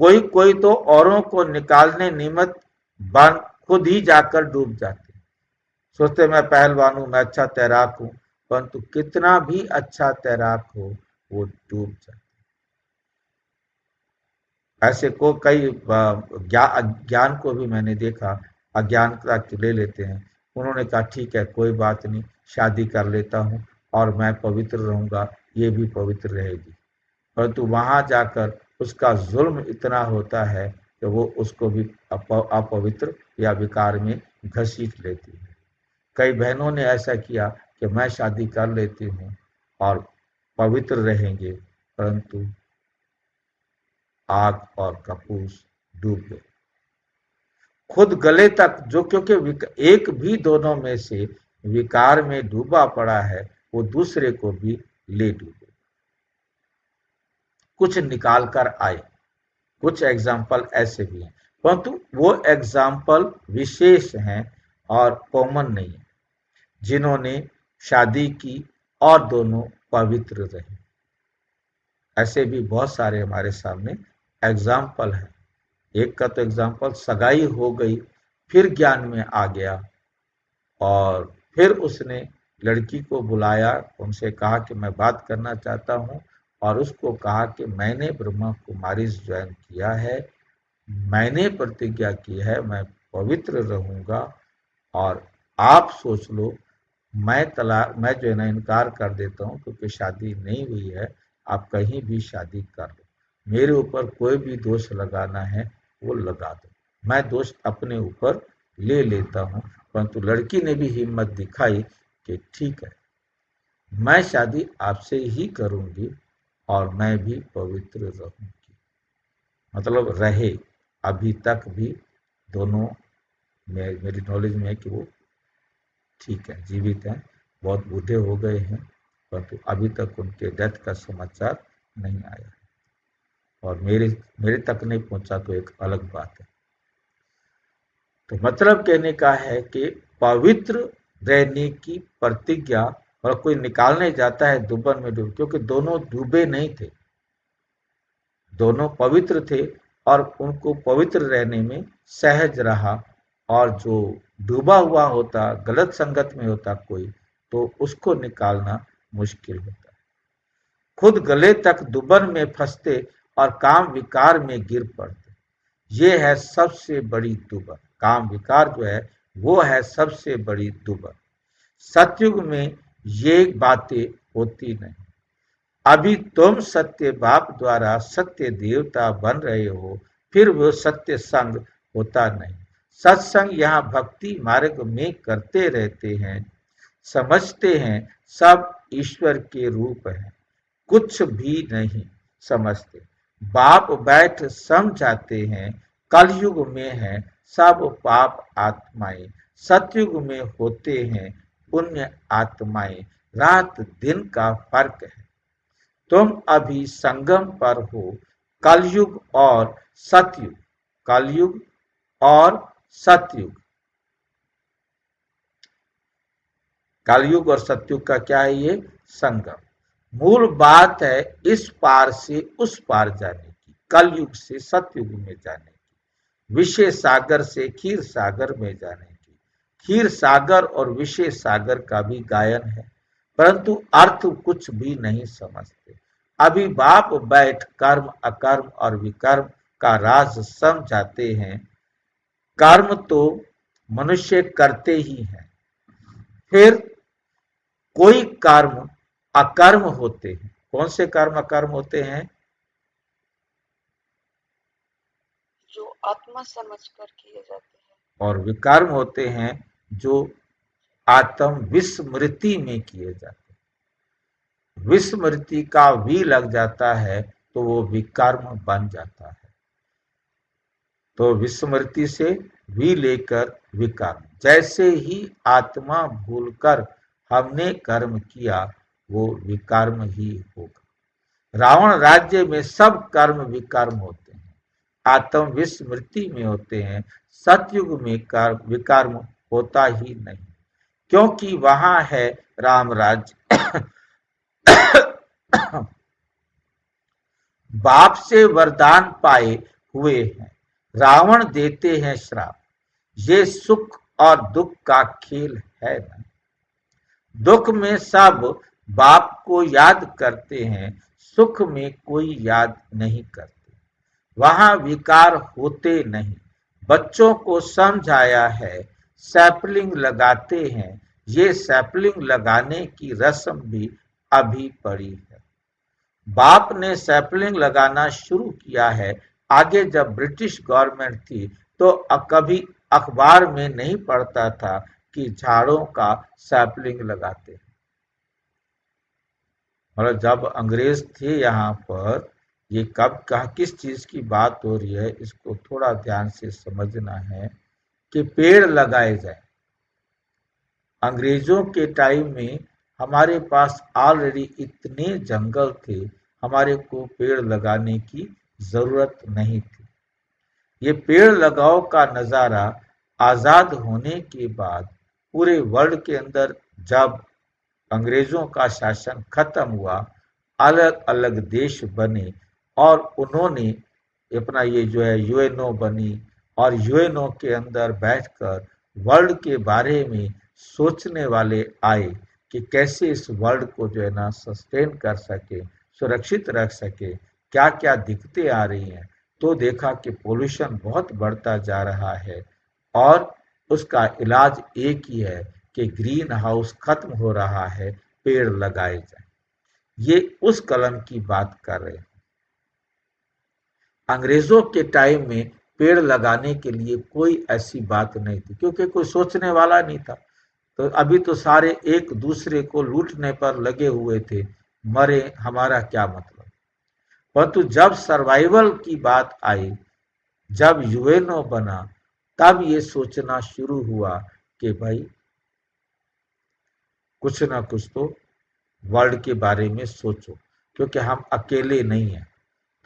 कोई कोई तो औरों को निकालने निमित्त बन खुद ही जाकर डूब जाते हैं। सोचते मैं पहलवान हूं, मैं अच्छा तैराक हूं, परंतु कितना भी अच्छा तैराक हो, वो डूब जाता। ऐसे को कई ज्ञान को भी मैंने देखा, अज्ञानता ले लेते हैं। उन्होंने कहा ठीक है कोई बात नहीं, शादी कर लेता हूं और मैं पवित्र रहूंगा, ये भी पवित्र रहेगी। परंतु वहां जाकर उसका जुल्म इतना होता है कि वो उसको भी अपवित्र या विकार में घसीट लेती है। कई बहनों ने ऐसा किया कि मैं शादी कर लेती हूँ और पवित्र रहेंगे, परंतु आग और कपूस डूब गए। खुद गले तक, जो क्योंकि एक भी दोनों में से विकार में डूबा पड़ा है, वो दूसरे को भी ले डूबे। कुछ निकाल कर आए। कुछ एग्जाम्पल ऐसे भी हैं, परंतु वो एग्जाम्पल विशेष हैं और कॉमन नहीं है, जिन्होंने शादी की और दोनों पवित्र रहे। ऐसे भी बहुत सारे हमारे सामने एग्जाम्पल हैं। एक का तो एग्जाम्पल सगाई हो गई, फिर ज्ञान में आ गया और फिर उसने लड़की को बुलाया, उनसे कहा कि मैं बात करना चाहता हूँ, और उसको कहा कि मैंने ब्रह्मा कुमारी ज्वाइन किया है, मैंने प्रतिज्ञा की है मैं पवित्र रहूंगा, और आप सोच लो मैं जो है ना इनकार कर देता हूँ क्योंकि शादी नहीं हुई है, आप कहीं भी शादी कर लो, मेरे ऊपर कोई भी दोष लगाना है वो लगा दो, मैं दोष अपने ऊपर ले लेता हूँ। परंतु लड़की ने भी हिम्मत दिखाई कि ठीक है, मैं शादी आपसे ही करूंगी और मैं भी पवित्र रहूंगी। मतलब रहे, अभी तक भी दोनों मेरी नॉलेज में है कि वो ठीक है, जीवित हैं, बहुत बूढ़े हो गए हैं, परंतु अभी तक उनके डेथ का समाचार नहीं आया, और मेरे तक नहीं पहुंचा तो एक अलग बात है। तो मतलब कहने का है कि पवित्र रहने की प्रतिज्ञा, और कोई निकालने जाता है दुबन में डूब, क्योंकि दोनों डूबे नहीं थे, दोनों पवित्र थे और उनको पवित्र रहने में सहज रहा, और जो डूबा हुआ होता, गलत संगत में होता कोई, तो उसको निकालना मुश्किल होता। खुद गले तक दुबन में फंसते और काम विकार में गिर पड़ते। ये है सबसे बड़ी दुबन। काम विकार जो है वो है सबसे बड़ी दुबन। सतयुग में ये बातें होती नहीं। अभी तुम सत्य बाप द्वारा सत्य देवता बन रहे हो, फिर वो सत्य संग होता नहीं। सत्संग यहाँ भक्ति मार्ग में करते रहते हैं, समझते हैं सब ईश्वर के रूप है, कुछ भी नहीं समझते। बाप बैठ समझाते हैं, कलयुग में है सब पाप आत्माएं, सतयुग में होते हैं पुण्य आत्माएं, रात दिन का फर्क है। तुम अभी संगम पर हो, कलयुग और सतयुग, कलयुग और सतयुग, कलयुग और सतयुग का क्या है ये संगम। मूल बात है इस पार से उस पार जाने की, कलयुग से सतयुग में जाने की, विषय सागर से क्षीर सागर में जाने की। क्षीर सागर और विषय सागर का भी गायन है, परंतु अर्थ कुछ भी नहीं समझते। अभी बाप बैठ कर्म अकर्म और विकर्म का राज समझाते हैं। कर्म तो मनुष्य करते ही हैं, फिर कोई कर्म अकर्म होते हैं। कौन से कर्म अकर्म होते हैं? जो आत्मा समझकर किए जाते हैं। और विकर्म होते हैं जो आत्म विस्मृति में किए जाते हैं। विस्मृति का वी लग जाता है तो वो विकर्म बन जाता है। तो विस्मृति से वी लेकर विकर्म। जैसे ही आत्मा भूलकर हमने कर्म किया वो विकर्म ही होगा। रावण राज्य में सब कर्म विकर्म होते हैं, आत्म विस्मृति में होते हैं। सतयुग में कर्म विकर्म होता ही नहीं, क्योंकि वहां है राम राज्य। बाप से वरदान पाए हुए हैं, रावण देते हैं श्राप। ये सुख और दुख का खेल है ना। दुख में सब बाप को याद करते हैं, सुख में कोई याद नहीं करते। वहां विकार होते नहीं। बच्चों को समझाया है, सैपलिंग लगाते हैं। ये सैपलिंग लगाने की रस्म भी अभी पड़ी है। बाप ने सैपलिंग लगाना शुरू किया है। आगे जब ब्रिटिश गवर्नमेंट थी तो कभी अखबार में नहीं पढ़ता था कि झाड़ों का सैपलिंग लगाते हैं। मतलब जब अंग्रेज थे यहाँ पर, ये कब कहा किस चीज की बात हो रही है, इसको थोड़ा ध्यान से समझना है। कि पेड़ लगाए जाए। अंग्रेजों के टाइम में हमारे पास ऑलरेडी इतने जंगल थे, हमारे को पेड़ लगाने की जरूरत नहीं थी। ये पेड़ लगाओ का नजारा आजाद होने के बाद पूरे वर्ल्ड के अंदर जब अंग्रेजों का शासन खत्म हुआ, अलग अलग देश बने और उन्होंने अपना ये जो है यूएनओ बनी और यूएनओ के अंदर बैठकर वर्ल्ड के बारे में सोचने वाले आए कि कैसे इस वर्ल्ड को जो है ना सस्टेन कर सके, सुरक्षित रख सके, क्या क्या दिक्कतें आ रही हैं। तो देखा कि पोल्यूशन बहुत बढ़ता जा रहा है और उसका इलाज एक ही है कि ग्रीन हाउस खत्म हो रहा है, पेड़ लगाए जाए। ये उस कलम की बात कर रहे हैं। अंग्रेजों के टाइम में पेड़ लगाने के लिए कोई ऐसी बात नहीं थी, क्योंकि कोई सोचने वाला नहीं था। तो अभी तो सारे एक दूसरे को लूटने पर लगे हुए थे, मरे हमारा क्या मतलब। परंतु जब सर्वाइवल की बात आई, जब यूएनओ बना, तब ये सोचना शुरू हुआ कि भाई कुछ ना कुछ तो वर्ल्ड के बारे में सोचो, क्योंकि हम अकेले नहीं हैं।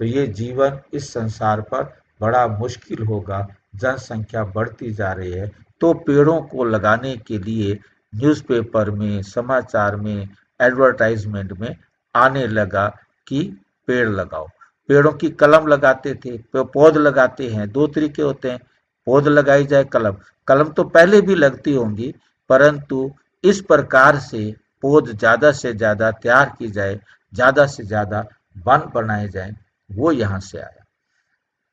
तो ये जीवन इस संसार पर बड़ा मुश्किल होगा, जनसंख्या बढ़ती जा रही है। तो पेड़ों को लगाने के लिए न्यूज़पेपर में, समाचार में, एडवर्टाइजमेंट में आने लगा कि पेड़ लगाओ। पेड़ों की कलम लगाते थे, पौध लगाते हैं, दो तरीके होते हैं, पौध लगाई जाए, कलम। कलम तो पहले भी लगती होंगी, परंतु इस प्रकार से पौध ज्यादा से ज्यादा तैयार की जाए, ज्यादा से ज्यादा वन बनाए जाए, वो यहाँ से आया।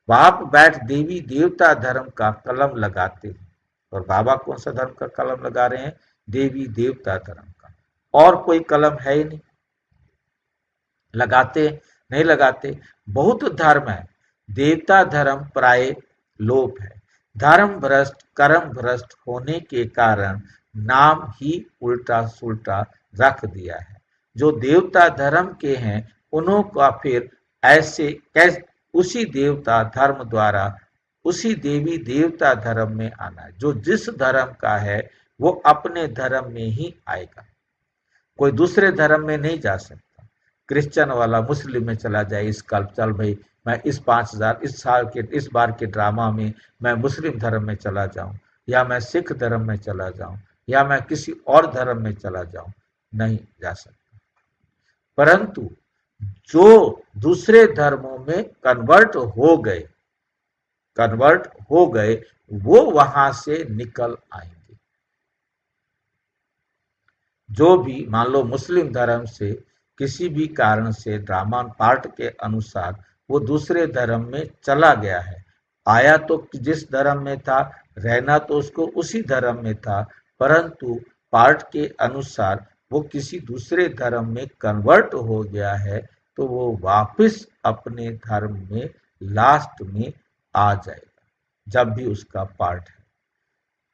बाप बैठ देवी देवता धर्म का कलम लगाते हैं, और बाबा कौन सा धर्म का कलम लगा रहे हैं? देवी देवता धर्म का। और कोई कलम है ही नहीं। लगाते नहीं लगाते, बहुत धर्म है, देवता धर्म प्राय लोप है। धर्म भ्रष्ट कर्म भ्रष्ट होने के कारण नाम ही उल्टा सुल्टा रख दिया है। जो देवता धर्म के हैं उन्हों का फिर ऐसे कैसे उसी देवता धर्म द्वारा उसी देवी देवता धर्म में आना। जो जिस धर्म का है वो अपने धर्म में ही आएगा, कोई दूसरे धर्म में नहीं जा सकता। क्रिश्चियन वाला मुस्लिम में चला जाए, इस कल चल भाई मैं इस 5000 इस साल के इस बार के ड्रामा में मैं मुस्लिम धर्म में चला जाऊं, या मैं सिख धर्म में चला जाऊं, या मैं किसी और धर्म में चला जाऊं, नहीं जा सकता। परंतु जो दूसरे धर्मों में कन्वर्ट हो गए वो वहां से निकल आएंगे। जो भी मान लो मुस्लिम धर्म से किसी भी कारण से ड्रामा पार्ट के अनुसार वो दूसरे धर्म में चला गया है, आया तो जिस धर्म में था, रहना तो उसको उसी धर्म में था, परंतु पार्ट के अनुसार वो किसी दूसरे धर्म में कन्वर्ट हो गया है, तो वो वापस अपने धर्म में लास्ट में आ जाएगा, जब भी उसका पार्ट है।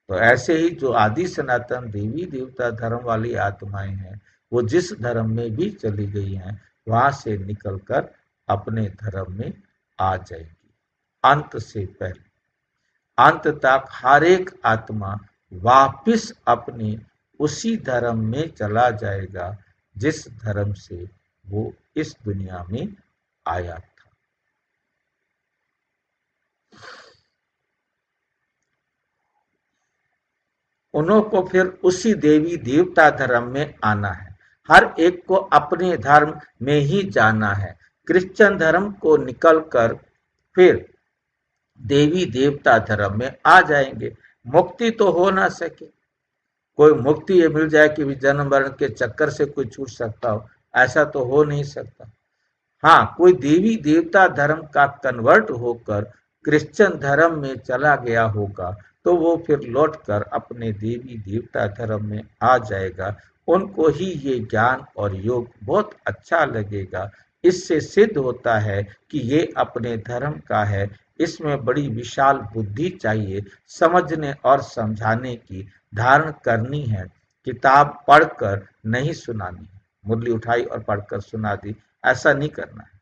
तो ऐसे ही जो आदि सनातन देवी देवता धर्म वाली आत्माएं हैं, वो जिस धर्म में भी चली गई हैं, वहां से निकलकर अपने धर्म में आ जाएगी। अंत से पहले अंत तक हर एक आत्मा वापिस अपने उसी धर्म में चला जाएगा जिस धर्म से वो इस दुनिया में आया था। उन्हों को फिर उसी देवी देवता धर्म में आना है। हर एक को अपने धर्म में ही जाना है। क्रिश्चियन धर्म को निकलकर फिर देवी देवता धर्म में आ जाएंगे। मुक्ति तो हो ना सके, कोई मुक्ति ये मिल जाए कि जन्म मरण के चक्कर से कोई छूट सकता हो, ऐसा तो हो नहीं सकता। हाँ, कोई देवी देवता धर्म का कन्वर्ट होकर क्रिश्चियन धर्म में चला गया होगा, तो वो फिर लौटकर अपने देवी देवता धर्म में आ जाएगा। उनको ही ये ज्ञान और योग बहुत अच्छा लगेगा। इससे सिद्ध होता है कि ये अपने धर्म का है। इसमें बड़ी विशाल बुद्धि चाहिए, समझने और समझाने की, धारण करनी है। किताब पढ़कर नहीं सुनानी, मुरली उठाई और पढ़कर सुना दी, ऐसा नहीं करना है।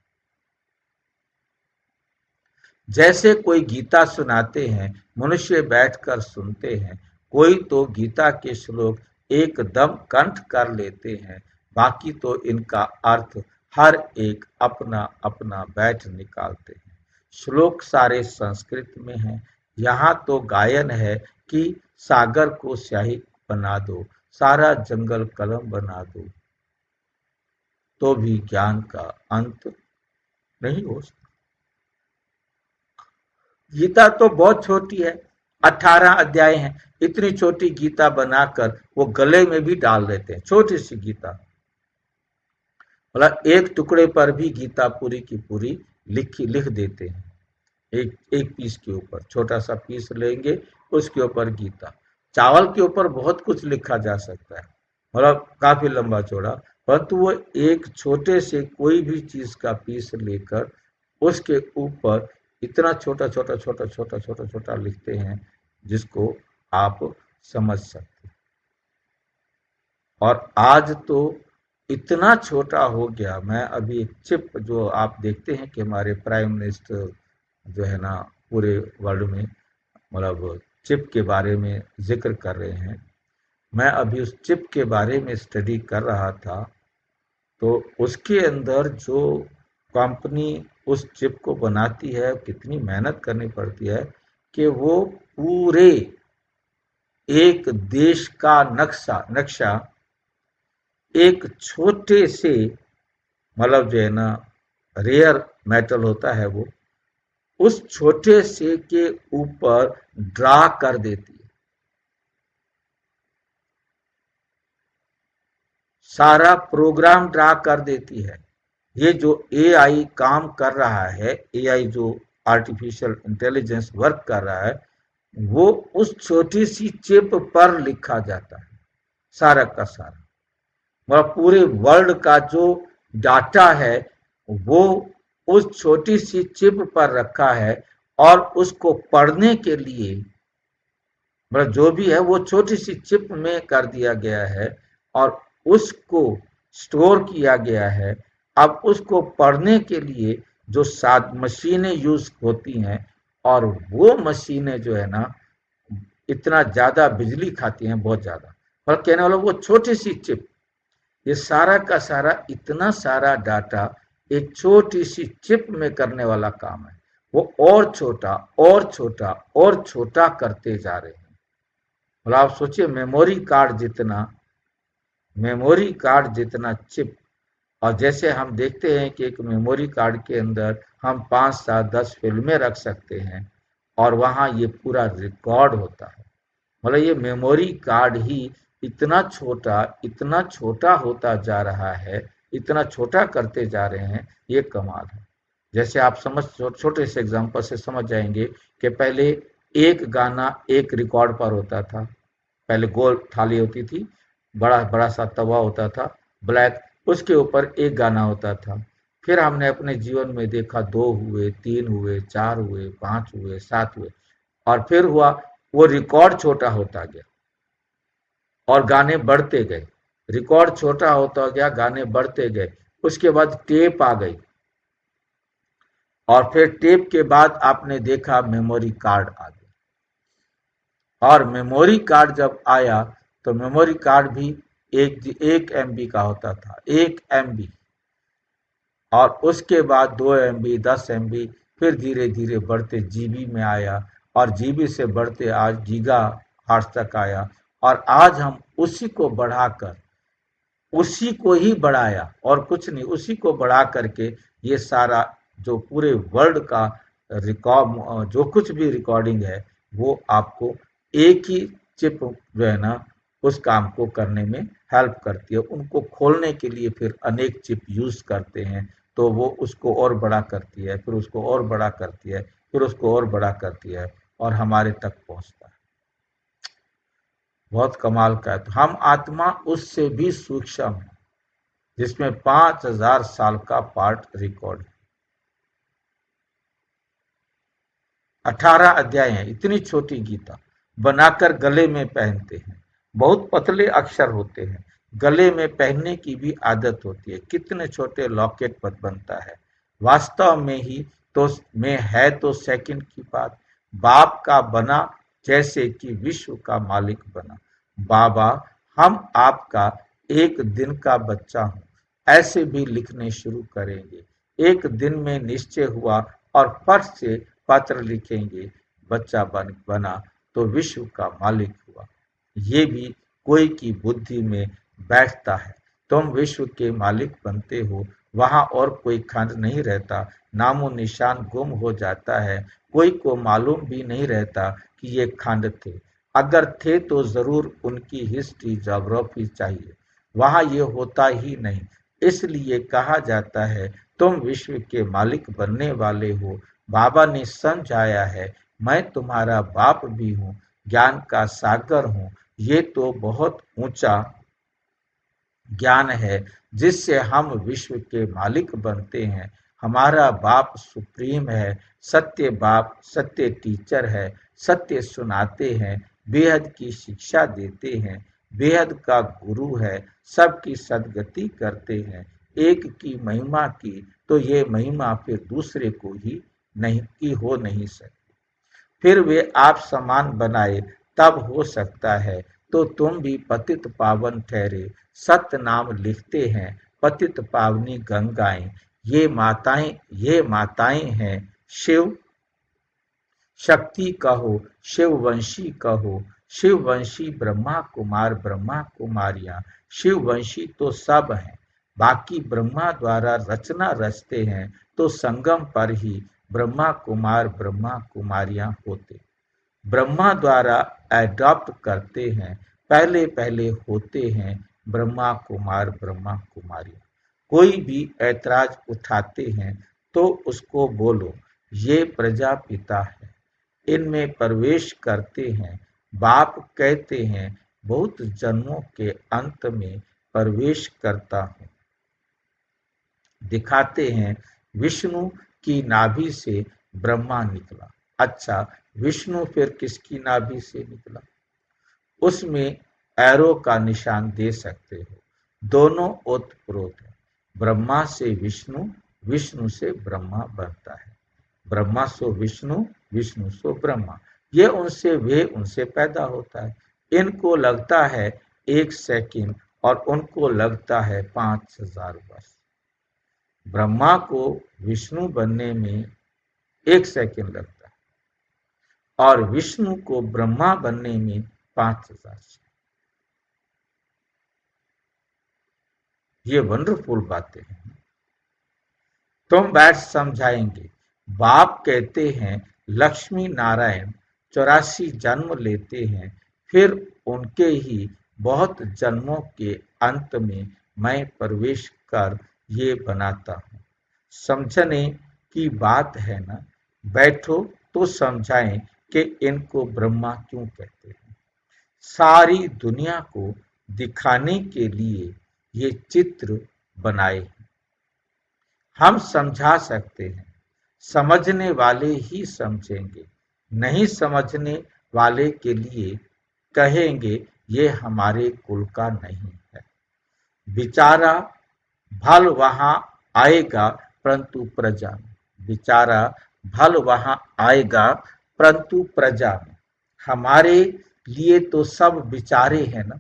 जैसे कोई गीता सुनाते हैं, मनुष्य बैठकर सुनते हैं, कोई तो गीता के श्लोक एकदम कंठ कर लेते हैं, बाकी तो इनका अर्थ हर एक अपना अपना बैठ निकालते हैं। श्लोक सारे संस्कृत में हैं। यहाँ तो गायन है कि सागर को स्याही बना दो, सारा जंगल कलम बना दो, तो भी ज्ञान का अंत नहीं हो सकता। गीता तो बहुत छोटी है, 18 अध्याय हैं। इतनी छोटी गीता बनाकर वो गले में भी डाल देते हैं, छोटी सी गीता। मतलब एक टुकड़े पर भी गीता पूरी की पूरी लिख देते हैं। एक एक पीस के ऊपर छोटा सा पीस लेंगे, उसके ऊपर गीता। चावल के ऊपर बहुत कुछ लिखा जा सकता है, मतलब काफी लंबा चौड़ा, परंतु वो एक छोटे से कोई भी चीज का पीस लेकर उसके ऊपर इतना छोटा छोटा छोटा छोटा छोटा छोटा लिखते हैं जिसको आप समझ सकते हैं। और आज तो इतना छोटा हो गया, मैं अभी एक चिप जो आप देखते हैं कि हमारे प्राइम मिनिस्टर जो है ना पूरे वर्ल्ड में मतलब चिप के बारे में जिक्र कर रहे हैं। मैं अभी उस चिप के बारे में स्टडी कर रहा था, तो उसके अंदर जो कंपनी उस चिप को बनाती है, कितनी मेहनत करनी पड़ती है कि वो पूरे एक देश का नक्शा एक छोटे से मतलब जो है ना रेयर मेटल होता है वो उस छोटे से के ऊपर ड्रा कर देती है। सारा प्रोग्राम ड्रा कर देती है। ये जो एआई काम कर रहा है, एआई जो आर्टिफिशियल इंटेलिजेंस वर्क कर रहा है, वो उस छोटी सी चिप पर लिखा जाता है सारा का सारा। मतलब पूरे वर्ल्ड का जो डाटा है वो उस छोटी सी चिप पर रखा है और उसको पढ़ने के लिए मतलब जो भी है वो छोटी सी चिप में कर दिया गया है और उसको स्टोर किया गया है। अब उसको पढ़ने के लिए जो सात मशीनें यूज होती हैं और वो मशीनें जो है ना इतना ज्यादा बिजली खाती हैं, बहुत ज्यादा। पर कहने वाला वो छोटी सी चिप, ये सारा का सारा इतना सारा डाटा एक छोटी सी चिप में करने वाला काम है। वो और छोटा और छोटा और छोटा करते जा रहे हैं। मतलब आप सोचिए मेमोरी कार्ड जितना चिप। और जैसे हम देखते हैं कि एक मेमोरी कार्ड के अंदर हम 5, 7, 10 फिल्में रख सकते हैं और वहाँ ये पूरा रिकॉर्ड होता है। मतलब ये मेमोरी कार्ड ही इतना छोटा होता जा रहा है, इतना छोटा करते जा रहे हैं, ये कमाल है। जैसे आप छोटे से एग्जांपल से समझ जाएंगे कि पहले एक गाना एक रिकॉर्ड पर होता था। पहले गोल थाली होती थी, बड़ा बड़ा सा तवा होता था ब्लैक, उसके ऊपर एक गाना होता था। फिर हमने अपने जीवन में देखा 2 हुए, 3 हुए, 4 हुए, 5 हुए, 7 हुए और फिर हुआ वो रिकॉर्ड छोटा होता गया और गाने बढ़ते गए। रिकॉर्ड छोटा होता गया, गाने बढ़ते गए। उसके बाद टेप आ गई और फिर टेप के बाद आपने देखा मेमोरी कार्ड आ गया। और मेमोरी कार्ड जब आया तो मेमोरी कार्ड भी एक एमबी का होता था, 1 एमबी। और उसके बाद 2 एमबी, 10 एमबी, फिर धीरे धीरे बढ़ते जीबी में आया और जीबी से बढ़ते आज गीगा हर्ट्ज तक आया। और आज हम उसी को बढ़ाकर उसी को ही बढ़ाया और कुछ नहीं, उसी को बढ़ा करके ये सारा जो पूरे वर्ल्ड का रिकॉर्ड जो कुछ भी रिकॉर्डिंग है वो आपको एक ही चिप जो है ना उस काम को करने में हेल्प करती है। उनको खोलने के लिए फिर अनेक चिप यूज करते हैं, तो वो उसको और बड़ा करती है, फिर उसको और बड़ा करती है, फिर उसको और बड़ा करती है और हमारे तक पहुंचता है। बहुत कमाल का है। तो हम आत्मा उससे भी सूक्ष्म है जिसमें 5000 साल का पार्ट रिकॉर्ड। 18 अध्याय हैं, इतनी छोटी गीता बनाकर गले में पहनते हैं। बहुत पतले अक्षर होते हैं, गले में पहनने की भी आदत होती है। कितने छोटे लॉकेट पर बनता है। वास्तव में ही तो में है तो सेकंड की बात। बाप का बना जैसे कि विश्व का मालिक बना। बाबा, हम आपका एक दिन का बच्चा हूँ, ऐसे भी लिखने शुरू करेंगे। एक दिन में निश्चय हुआ और फट से पत्र लिखेंगे, बच्चा बना तो विश्व का मालिक हुआ। ये भी कोई की बुद्धि में बैठता है। तुम विश्व के मालिक बनते हो, वहां और कोई खंड नहीं रहता, नामो निशान गुम हो जाता है, कोई को मालूम भी नहीं रहता कि ये खंड थे। अगर थे तो जरूर उनकी हिस्ट्री ज्योग्राफी चाहिए, वहां ये होता ही नहीं। इसलिए कहा जाता है तुम विश्व के मालिक बनने वाले हो। बाबा ने समझाया है, मैं तुम्हारा बाप भी हूँ, ज्ञान का सागर हूँ। ये तो बहुत ऊंचा ज्ञान है जिससे हम विश्व के मालिक बनते हैं। हमारा बाप सुप्रीम है, सत्य बाप, सत्य टीचर है, सत्य सुनाते हैं, बेहद की शिक्षा देते हैं, बेहद का गुरु है, सबकी सदगति करते हैं। एक की महिमा की तो ये महिमा फिर दूसरे को ही नहीं की हो नहीं सकती। फिर वे आप समान बनाए तब हो सकता है, तो तुम भी पतित पावन ठहरे। सत्य नाम लिखते हैं पतित पावनी गंगाएं, ये माताएं हैं शिव शक्ति कहो, शिववंशी कहो, शिववंशी ब्रह्मा कुमार ब्रह्मा कुमारियां। शिववंशी तो सब हैं, बाकी ब्रह्मा द्वारा रचना रचते हैं, तो संगम पर ही ब्रह्मा कुमार ब्रह्मा कुमारियां होते। ब्रह्मा द्वारा एडॉप्ट करते हैं, पहले पहले होते हैं ब्रह्मा कुमार ब्रह्मा कुमारी। कोई भी ऐतराज उठाते हैं तो उसको बोलो ये प्रजापिता है, इनमें प्रवेश करते हैं। बाप कहते हैं बहुत जन्मों के अंत में प्रवेश करता हूँ। दिखाते हैं विष्णु की नाभि से ब्रह्मा निकला। अच्छा, विष्णु फिर किसकी नाभि से निकला? उसमें एरो का निशान दे सकते हो। दोनों ओतप्रोत है। ब्रह्मा से विष्णु, विष्णु से ब्रह्मा बनता है। ब्रह्मा सो विष्णु, विष्णु सो ब्रह्मा। ये उनसे वे उनसे पैदा होता है। इनको लगता है 1 सेकंड और उनको लगता है 5000 वर्ष। ब्रह्मा को विष्णु बनने में 1 सेकंड लगता है और विष्णु को ब्रह्मा बनने में 5000 साल। ये वंडरफुल बातें हैं। तुम बैठ समझाएंगे। बाप कहते हैं लक्ष्मी नारायण 84 जन्म लेते हैं, फिर उनके ही बहुत जन्मों के अंत में मैं प्रवेश कर ये बनाता हूँ। समझने की बात है ना। बैठो तो समझाएं कि इनको ब्रह्मा क्यों कहते हैं। सारी दुनिया को दिखाने के लिए ये चित्र बनाए हैं। हम समझा सकते हैं, समझने वाले ही समझेंगे, नहीं समझने वाले के लिए कहेंगे ये हमारे कुल का नहीं है। बेचारा भल वहां आएगा परंतु प्रजा में। बेचारा भल वहां आएगा परंतु प्रजा में। हमारे लिए तो सब बेचारे हैं ना।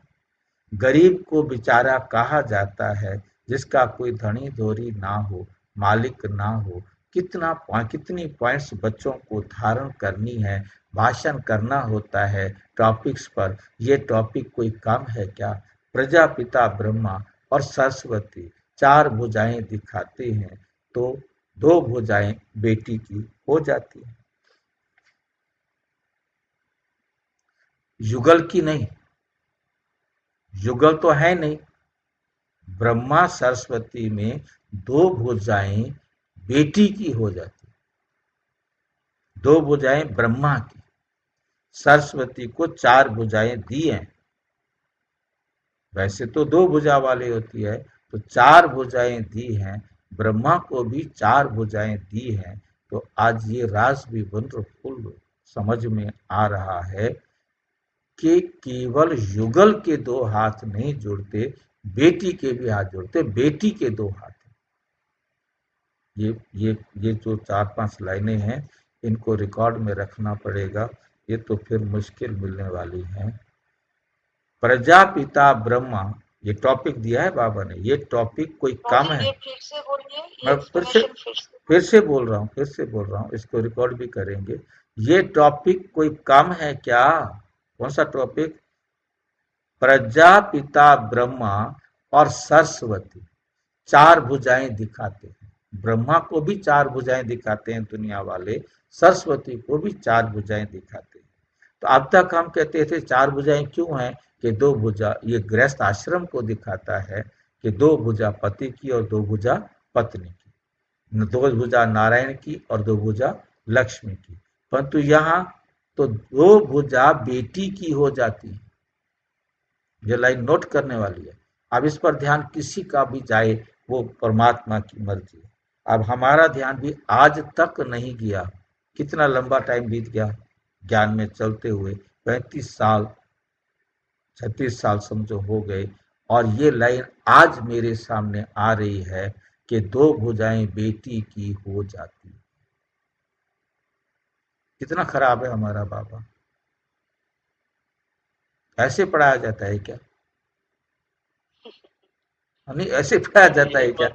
गरीब को बेचारा कहा जाता है जिसका कोई धनी धोरी ना हो, मालिक ना हो। कितनी पॉइंट्स बच्चों को धारण करनी है, भाषण करना होता है टॉपिक्स पर। ये टॉपिक कोई कम है क्या? प्रजापिता ब्रह्मा और सरस्वती 4 भुजाएं दिखाते हैं तो 2 भुजाएं बेटी की हो जाती है। युगल की नहीं, युगल तो है नहीं। ब्रह्मा सरस्वती में 2 भुजाएं बेटी की हो जाती, 2 भुजाएं ब्रह्मा की। सरस्वती को 4 भुजाएं दी हैं। वैसे तो 2 भुजा वाली होती है, तो 4 भुजाएं दी हैं। ब्रह्मा को भी 4 भुजाएं दी हैं। तो आज ये राज भी वंडरफुल समझ में आ रहा है कि केवल युगल के 2 हाथ नहीं जुड़ते, बेटी के भी हाथ जुड़ते। बेटी के 2 हाथ, ये जो 4-5 लाइनें हैं, इनको रिकॉर्ड में रखना पड़ेगा, ये तो फिर मुश्किल मिलने वाली है। प्रजापिता ब्रह्मा, ये टॉपिक दिया है बाबा ने, ये टॉपिक कोई कम है। ये फिर से बोलिए, ये मैं एक्सप्लेनेशन फिर से बोल रहा हूँ, इसको रिकॉर्ड भी करेंगे। ये टॉपिक कोई कम है क्या? कौन सा टॉपिक? प्रजापिता ब्रह्मा और सरस्वती 4 भुजाएं दिखाते हैं। ब्रह्मा को भी 4 भुजाएं दिखाते हैं दुनिया वाले, सरस्वती को भी 4 भुजाएं दिखाते हैं। तो अब तक हम कहते थे 4 भुजाएं क्यों हैं? कि 2 भुजा ये गृहस्थ आश्रम को दिखाता है कि 2 भुजा पति की और 2 भुजा पत्नी की, 2 भुजा नारायण की और 2 भुजा लक्ष्मी की। परंतु यहाँ तो 2 भुजा बेटी की हो जाती है। ये लाइन नोट करने वाली है। अब इस पर ध्यान किसी का भी जाए, वो परमात्मा की मर्जी है। अब हमारा ध्यान भी आज तक नहीं गया। कितना लंबा टाइम बीत गया ज्ञान में चलते हुए, 35 साल 36 साल समझो हो गए, और ये लाइन आज मेरे सामने आ रही है कि 2 भुजाएं बेटी की हो जाती है। कितना खराब है हमारा बाबा। ऐसे पढ़ाया जाता है क्या? नहीं, ऐसे पढ़ाया जाता है क्या?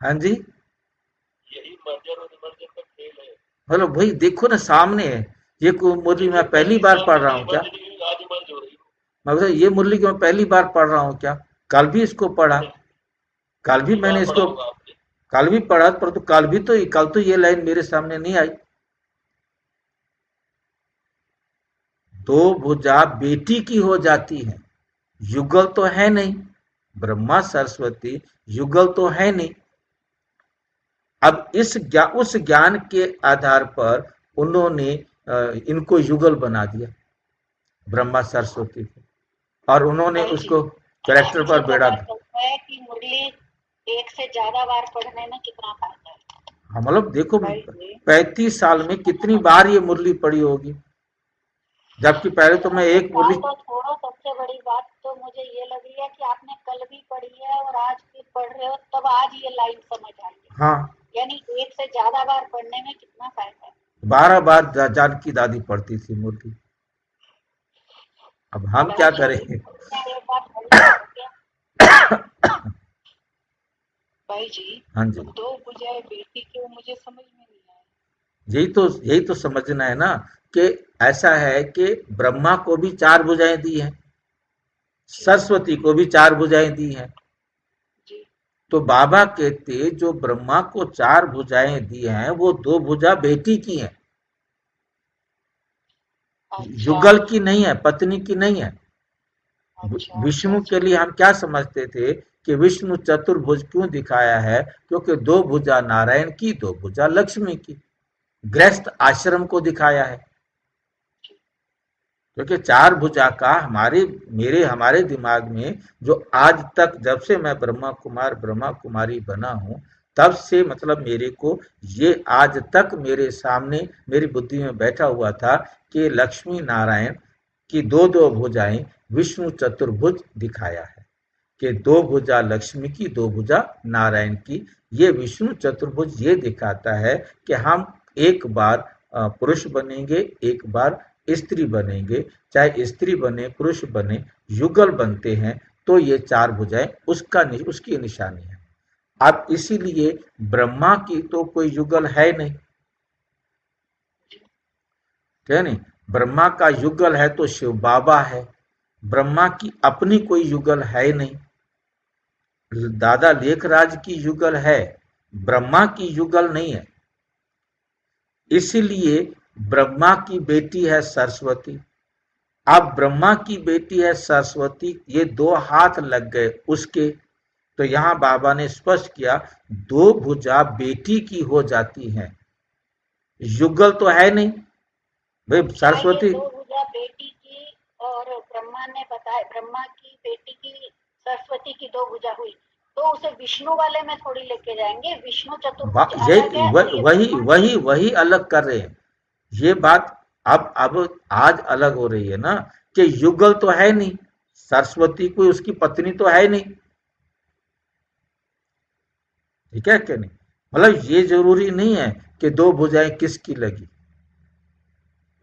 हाँ जी, यही मर्जर और इमर्जर का खेल है। हेलो भाई, देखो ना सामने है ये मुरली। मैं पहली बार पढ़ रहा हूँ क्या? आज मर्ज हो रही मैं बता, ये मुरली की मैं पहली बार पढ़ रहा हूँ क्या? कल भी इसको पढ़ा, कल भी मैंने इसको कल भी पढ़ा, पर तो कल तो ये लाइन मेरे सामने नहीं आई। 2 भुजा बेटी की हो जाती है, युगल तो है नहीं। ब्रह्मा सरस्वती युगल तो है नहीं। अब उस ज्ञान के आधार पर उन्होंने इनको युगल बना दिया, ब्रह्मा सरस्वती को, और उन्होंने उसको कैरेक्टर पर बेड़ा है कि मुरली एक से ज्यादा बार पढ़ने में कितना फायदा है। हाँ, मतलब देखो 35 साल में कितनी बार ये मुरली पढ़ी होगी, जबकि पहले तो मैं एक मुरली तो छोड़ो, सबसे बड़ी बात तो मुझे ये लग रही है कि आपने कल भी पढ़ी है और आज भी पढ़ रहे हो, तब आज ये लाइन समझ आई है। हाँ, यानी एक से ज्यादा बार पढ़ने में कितना फायदा है। 12 बार जानकी दादी पढ़ती थी मुरली। अब हम क्या करें? भाई जी, हाँ जी, 2 भुजाएं बेटी की, मुझे समझ में नहीं आया। यही तो समझना है ना, कि ऐसा है कि ब्रह्मा को भी 4 भुजाएं दी हैं, सरस्वती को भी 4 भुजाएं दी हैं। तो बाबा कहते जो ब्रह्मा को 4 भुजाएं दी हैं, वो 2 भुजा बेटी की हैं, युगल की नहीं है, पत्नी की नहीं है। विष्णु के लिए हम क्या समझते थे कि विष्णु चतुर्भुज क्यों दिखाया है? क्योंकि 2 भुजा नारायण की, 2 भुजा लक्ष्मी की, गृहस्थ आश्रम को दिखाया है। क्योंकि 4 भुजा का हमारे दिमाग में जो आज तक, जब से मैं ब्रह्मा कुमारी बना हूं, तब से मतलब मेरे को ये आज तक मेरे सामने मेरी बुद्धि में बैठा हुआ था कि लक्ष्मी नारायण की 2-2 भुजाएं विष्णु चतुर्भुज दिखाया है, कि 2 भुजा लक्ष्मी की, 2 भुजा नारायण की। ये विष्णु चतुर्भुज ये दिखाता है कि हम एक बार पुरुष बनेंगे, एक बार स्त्री बनेंगे, चाहे स्त्री बने पुरुष बने, युगल बनते हैं, तो ये 4 भुजाएं उसकी निशानी है। अब इसीलिए ब्रह्मा की तो कोई युगल है नहीं, क्या नहीं? ब्रह्मा का युगल है तो शिव बाबा है। ब्रह्मा की अपनी कोई युगल है नहीं। दादा लेखराज की युगल है, ब्रह्मा की युगल नहीं है। इसीलिए ब्रह्मा की बेटी है सरस्वती। अब ब्रह्मा की बेटी है सरस्वती, ये 2 हाथ लग गए उसके, तो यहां बाबा ने स्पष्ट किया 2 भुजा बेटी की हो जाती हैं, युगल तो है नहीं भाई। सरस्वती 2 भुजा बेटी की, और ब्रह्मा ने बताया ब्रह्मा की बेटी की सरस्वती की 2 भुजा हुई, तो उसे विष्णु वाले में थोड़ी लेके जाएंगे। विष्णु चतुर्भुज अलग है, वही अलग कर रहे हैं। ये बात अब आज अलग हो रही है ना, कि युगल तो है नहीं, सरस्वती कोई उसकी पत्नी तो है नहीं, ठीक है क्या नहीं? मतलब ये जरूरी नहीं है कि दो भुजाएं किसकी लगी,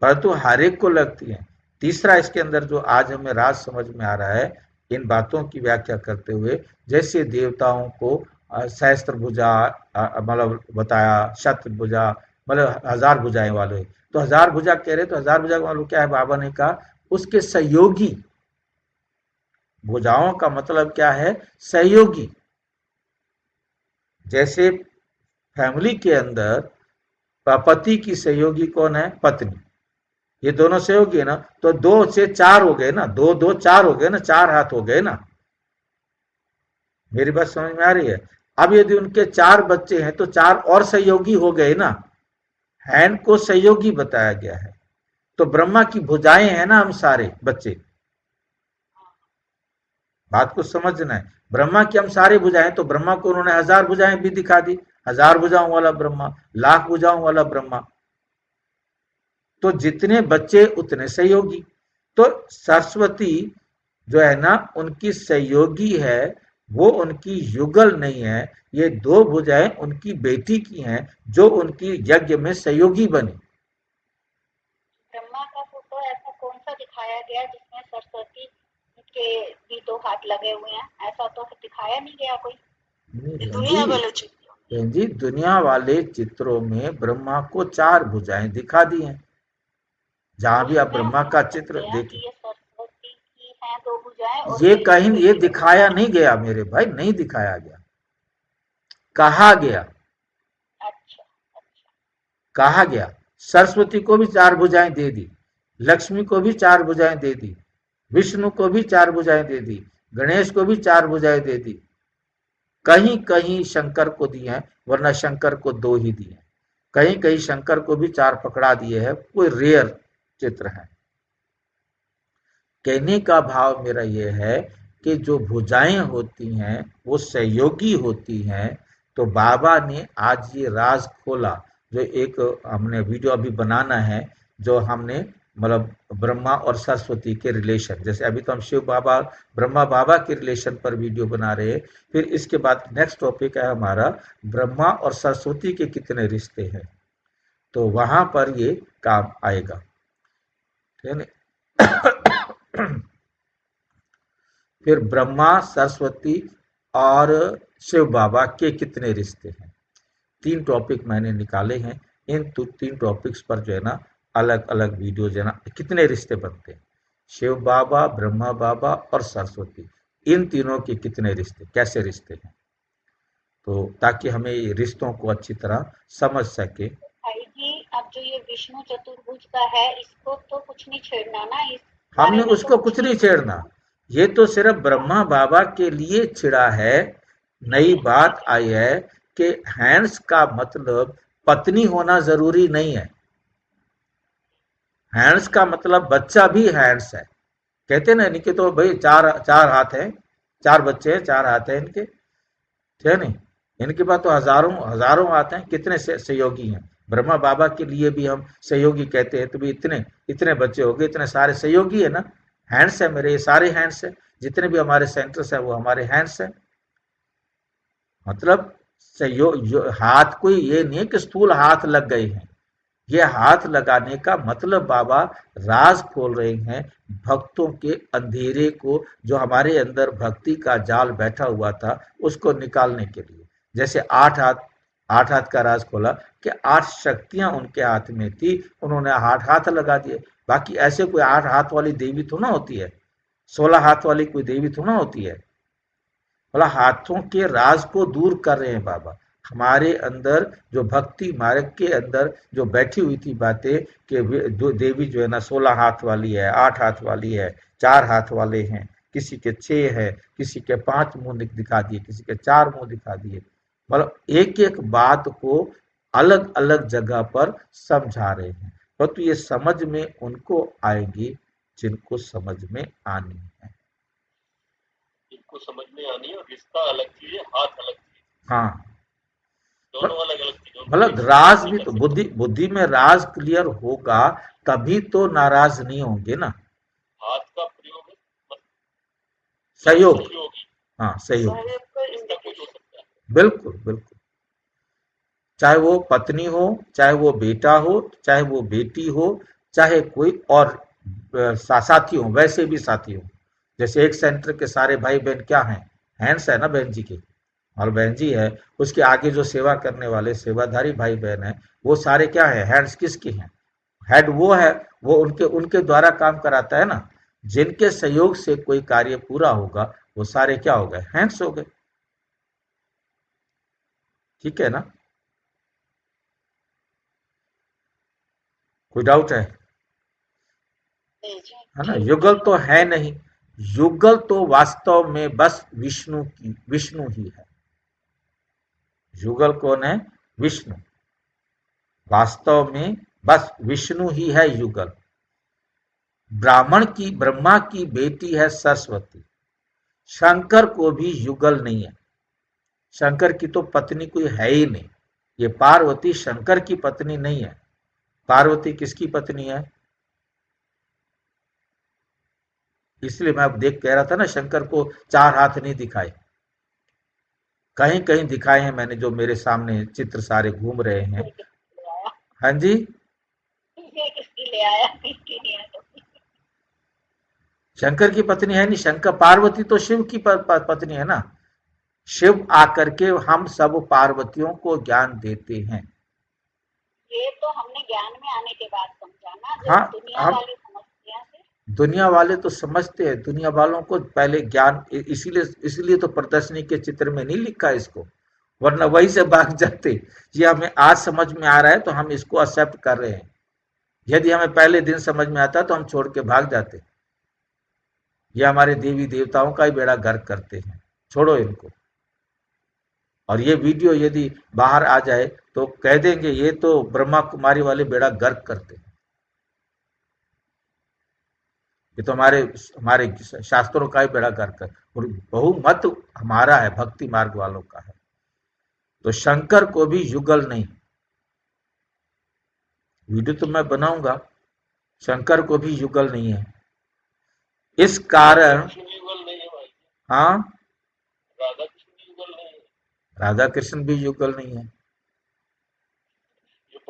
परंतु हर एक को लगती है। तीसरा इसके अंदर जो आज हमें राज समझ में आ रहा है इन बातों की व्याख्या करते हुए, जैसे देवताओं को सहस्त्र भुजा मतलब बताया, शत भुजा मतलब हजार भुजाएं वाले, तो हजार भुजा कह रहे तो हजार भुजा वालों क्या है, बाबा ने कहा उसके सहयोगी। भुजाओं का मतलब क्या है, सहयोगी। जैसे फैमिली के अंदर पति की सहयोगी कौन है, पत्नी, ये दोनों सहयोगी है ना, तो दो से चार हो गए ना, दो दो चार हो गए ना, चार हाथ हो गए ना। मेरी बात समझ में आ रही है। अब यदि उनके चार बच्चे हैं तो चार और सहयोगी हो गए ना, हैंड को सहयोगी बताया गया है। तो ब्रह्मा की भुजाएं हैं ना हम सारे बच्चे, बात को समझना है। ब्रह्मा की हम सारे भुजाएं, तो ब्रह्मा को उन्होंने हजार भुजाएं भी दिखा दी, हजार भुजाओं वाला ब्रह्मा, लाख भुजाओं वाला ब्रह्मा। तो जितने बच्चे उतने सहयोगी। तो सरस्वती जो है ना उनकी सहयोगी है, वो उनकी युगल नहीं है। ये दो भुजाएं उनकी बेटी की हैं जो उनकी यज्ञ में सहयोगी बनी। ब्रह्मा का फोटो ऐसा कौन सा दिखाया गया जिसमें सरस्वती के भी दो हाथ लगे हुए हैं? ऐसा तो दिखाया नहीं गया कोई। दुनिया वाले चित्र, जी दुनिया वाले चित्रों में ब्रह्मा को चार भुजाएं दिखा दी हैं। जहां भी आप ब्रह्मा का चित्र देखें, ये सरस्वती की हैं दो भुजाएं और ये ये कहीं ये दिखाया नहीं गया मेरे भाई, नहीं दिखाया गया, कहा गया, अच्छा अच्छा। कहा गया। सरस्वती को भी चार भुजाएं दे दी, लक्ष्मी को भी चार भुजाएं दे दी, विष्णु को भी चार भुजाएं दे दी, गणेश को भी चार भुजाएं दे दी। कहीं कहीं शंकर को दी है, वरना शंकर को दो ही दी है। कहीं कहीं शंकर को भी चार पकड़ा दिए हैं, कोई रेयर चित्र है। कहने का भाव मेरा यह है कि जो भुजाएं होती हैं वो सहयोगी होती हैं। तो बाबा ने आज ये राज खोला, जो एक हमने वीडियो अभी बनाना है, जो हमने मतलब ब्रह्मा और सरस्वती के रिलेशन, जैसे अभी तो हम शिव बाबा ब्रह्मा बाबा के रिलेशन पर वीडियो बना रहे हैं। फिर इसके बाद नेक्स्ट टॉपिक है हमारा ब्रह्मा और सरस्वती के कितने रिश्ते हैं, तो वहां पर ये काम आएगा। ठीक है। फिर ब्रह्मा, सरस्वती और शिव बाबा के कितने रिश्ते हैं, तीन टॉपिक मैंने निकाले हैं। इन तीन टॉपिक्स पर जो है ना अलग अलग वीडियो जो है ना, कितने रिश्ते बनते हैं, शिव बाबा, ब्रह्मा बाबा और सरस्वती, इन तीनों के कितने रिश्ते, कैसे रिश्ते हैं, तो ताकि हमें ये रिश्तों को अच्छी तरह समझ सके। भाई जी, अब जो ये विष्णु चतुर्भुज का है इसको तो कुछ नहीं छेड़ना ना, इस हमने बारे में तो उसको कुछ नहीं छेड़ना, ये तो सिर्फ ब्रह्मा बाबा के लिए छिड़ा है। नई बात आई है कि हैंड्स का मतलब पत्नी होना जरूरी नहीं है। हैंड्स का मतलब बच्चा भी हैंड्स है। कहते ना इनके तो भाई चार चार हाथ हैं, चार बच्चे हैं, चार हाथ हैं इनके, ठीक है नहीं, इनके पास तो हजारों हजारों हाथ हैं, कितने सहयोगी हैं। ब्रह्मा बाबा के लिए भी हम सहयोगी कहते हैं, तो भी इतने इतने बच्चे हो गए, इतने सारे सहयोगी है ना। हैंड्स है मेरे, ये सारे हैंड्स है, जितने भी हमारे सेंटर्स है वो हमारे हैंड्स है। मतलब सहयोग हाथ कोई ये नहीं है कि स्थूल हाथ लग गए हैं। ये हाथ लगाने का मतलब बाबा राज खोल रहे हैं भक्तों के अंधेरे को, जो हमारे अंदर भक्ति का जाल बैठा हुआ था उसको निकालने के लिए। जैसे आठ हाथ का राज खोला कि आठ शक्तियां उनके हाथ में थी, उन्होंने आठ हाथ लगा दिए। बाकी ऐसे कोई आठ हाथ वाली देवी थोड़ा होती है, 16 हाथ वाली कोई देवी थोड़ा होती है। बोला हाथों के राज को दूर कर रहे हैं बाबा। हमारे अंदर जो भक्ति मार्ग के अंदर जो बैठी हुई थी बातें कि देवी जो है ना 16 हाथ वाली है, 8 हाथ वाली है, 4 हाथ वाले हैं, किसी के 6 है, किसी के 5 मुंह दिखा दिए, किसी के 4 मुंह दिखा दिए। मतलब एक एक बात को अलग अलग जगह पर समझा रहे हैं, परंतु ये समझ में उनको आएगी जिनको समझ में आनी है। इनको समझ में आनी है, और रिश्ता अलग चीज है, हाथ अलग चीज, हाँ, दोनों अलग अलग चीजों को मतलब राज भी तो बुद्धि में राज क्लियर होगा तभी तो नाराज नहीं होंगे ना। हाथ का प्रयोग है सहयोग, सहयोगी, हाँ सहयोग, सहयोग का इसका कुछ हो सकता है। बिल्कुल बिल्कुल। चाहे वो पत्नी हो, चाहे वो बेटा हो, चाहे वो बेटी हो, चाहे कोई और साथी हो, वैसे भी साथी हो। जैसे एक सेंटर के सारे भाई बहन क्या हैं, हैंड्स है ना बहन जी के, और बहन जी है, उसके आगे जो सेवा करने वाले सेवाधारी भाई बहन है, वो सारे क्या है, हैंड्स किसके हैं, हेड वो है, वो उनके उनके द्वारा काम कराता है ना। जिनके सहयोग से कोई कार्य पूरा होगा वो सारे क्या हो गए, हैंड्स हो गए। ठीक है ना, कोई डाउट है ना। युगल तो है नहीं, युगल तो वास्तव में बस विष्णु ही है। युगल कौन है, विष्णु, वास्तव में बस विष्णु ही है युगल। ब्रह्मा की बेटी है सरस्वती। शंकर को भी युगल नहीं है, शंकर की तो पत्नी कोई है ही नहीं। ये पार्वती शंकर की पत्नी नहीं है। पार्वती किसकी पत्नी है, इसलिए मैं अब देख कह रहा था ना, शंकर को 4 हाथ नहीं दिखाए, कहीं कहीं दिखाए हैं मैंने, जो मेरे सामने चित्र सारे घूम रहे हैं। हाँ जी, किसकी ले आया, किसकी नहीं आया तो। शंकर की पत्नी है नहीं, शंकर, पार्वती तो शिव की पत्नी है ना। शिव आकर के हम सब पार्वतियों को ज्ञान देते हैं। ये तो हमने ज्ञान में आने के बाद समझा ना, जो हाँ, दुनिया हम वाले समझते हैं फिर। दुनिया वाले तो समझते हैं, दुनिया वालों को पहले ज्ञान, इसीलिए तो प्रदर्शनी के चित्र में नहीं लिखा इसको, वरना वही से भाग जाते। ये हमें आज समझ में आ रहा है तो हम इसको एक्सेप्ट कर रहे हैं। यदि हमें पहले दिन समझ में आता तो हम छोड़ के भाग जाते। ये हमारे देवी देवताओं का ही बेड़ा गर्क करते हैं, छोड़ो इनको। और ये वीडियो यदि बाहर आ जाए तो कह देंगे ये तो ब्रह्मा कुमारी वाले बेड़ा गर्क करते हैं। ये तो हमारे हमारे शास्त्रों का ही बेड़ा गर्क है, और बहुमत हमारा है, भक्ति मार्ग वालों का है। तो शंकर को भी युगल नहीं, वीडियो तो मैं बनाऊंगा, शंकर को भी युगल नहीं है। इस कारण, युगल नहीं है भाई, हाँ, राधा कृष्ण युगल नहीं है, राधा कृष्ण भी युगल नहीं है। ये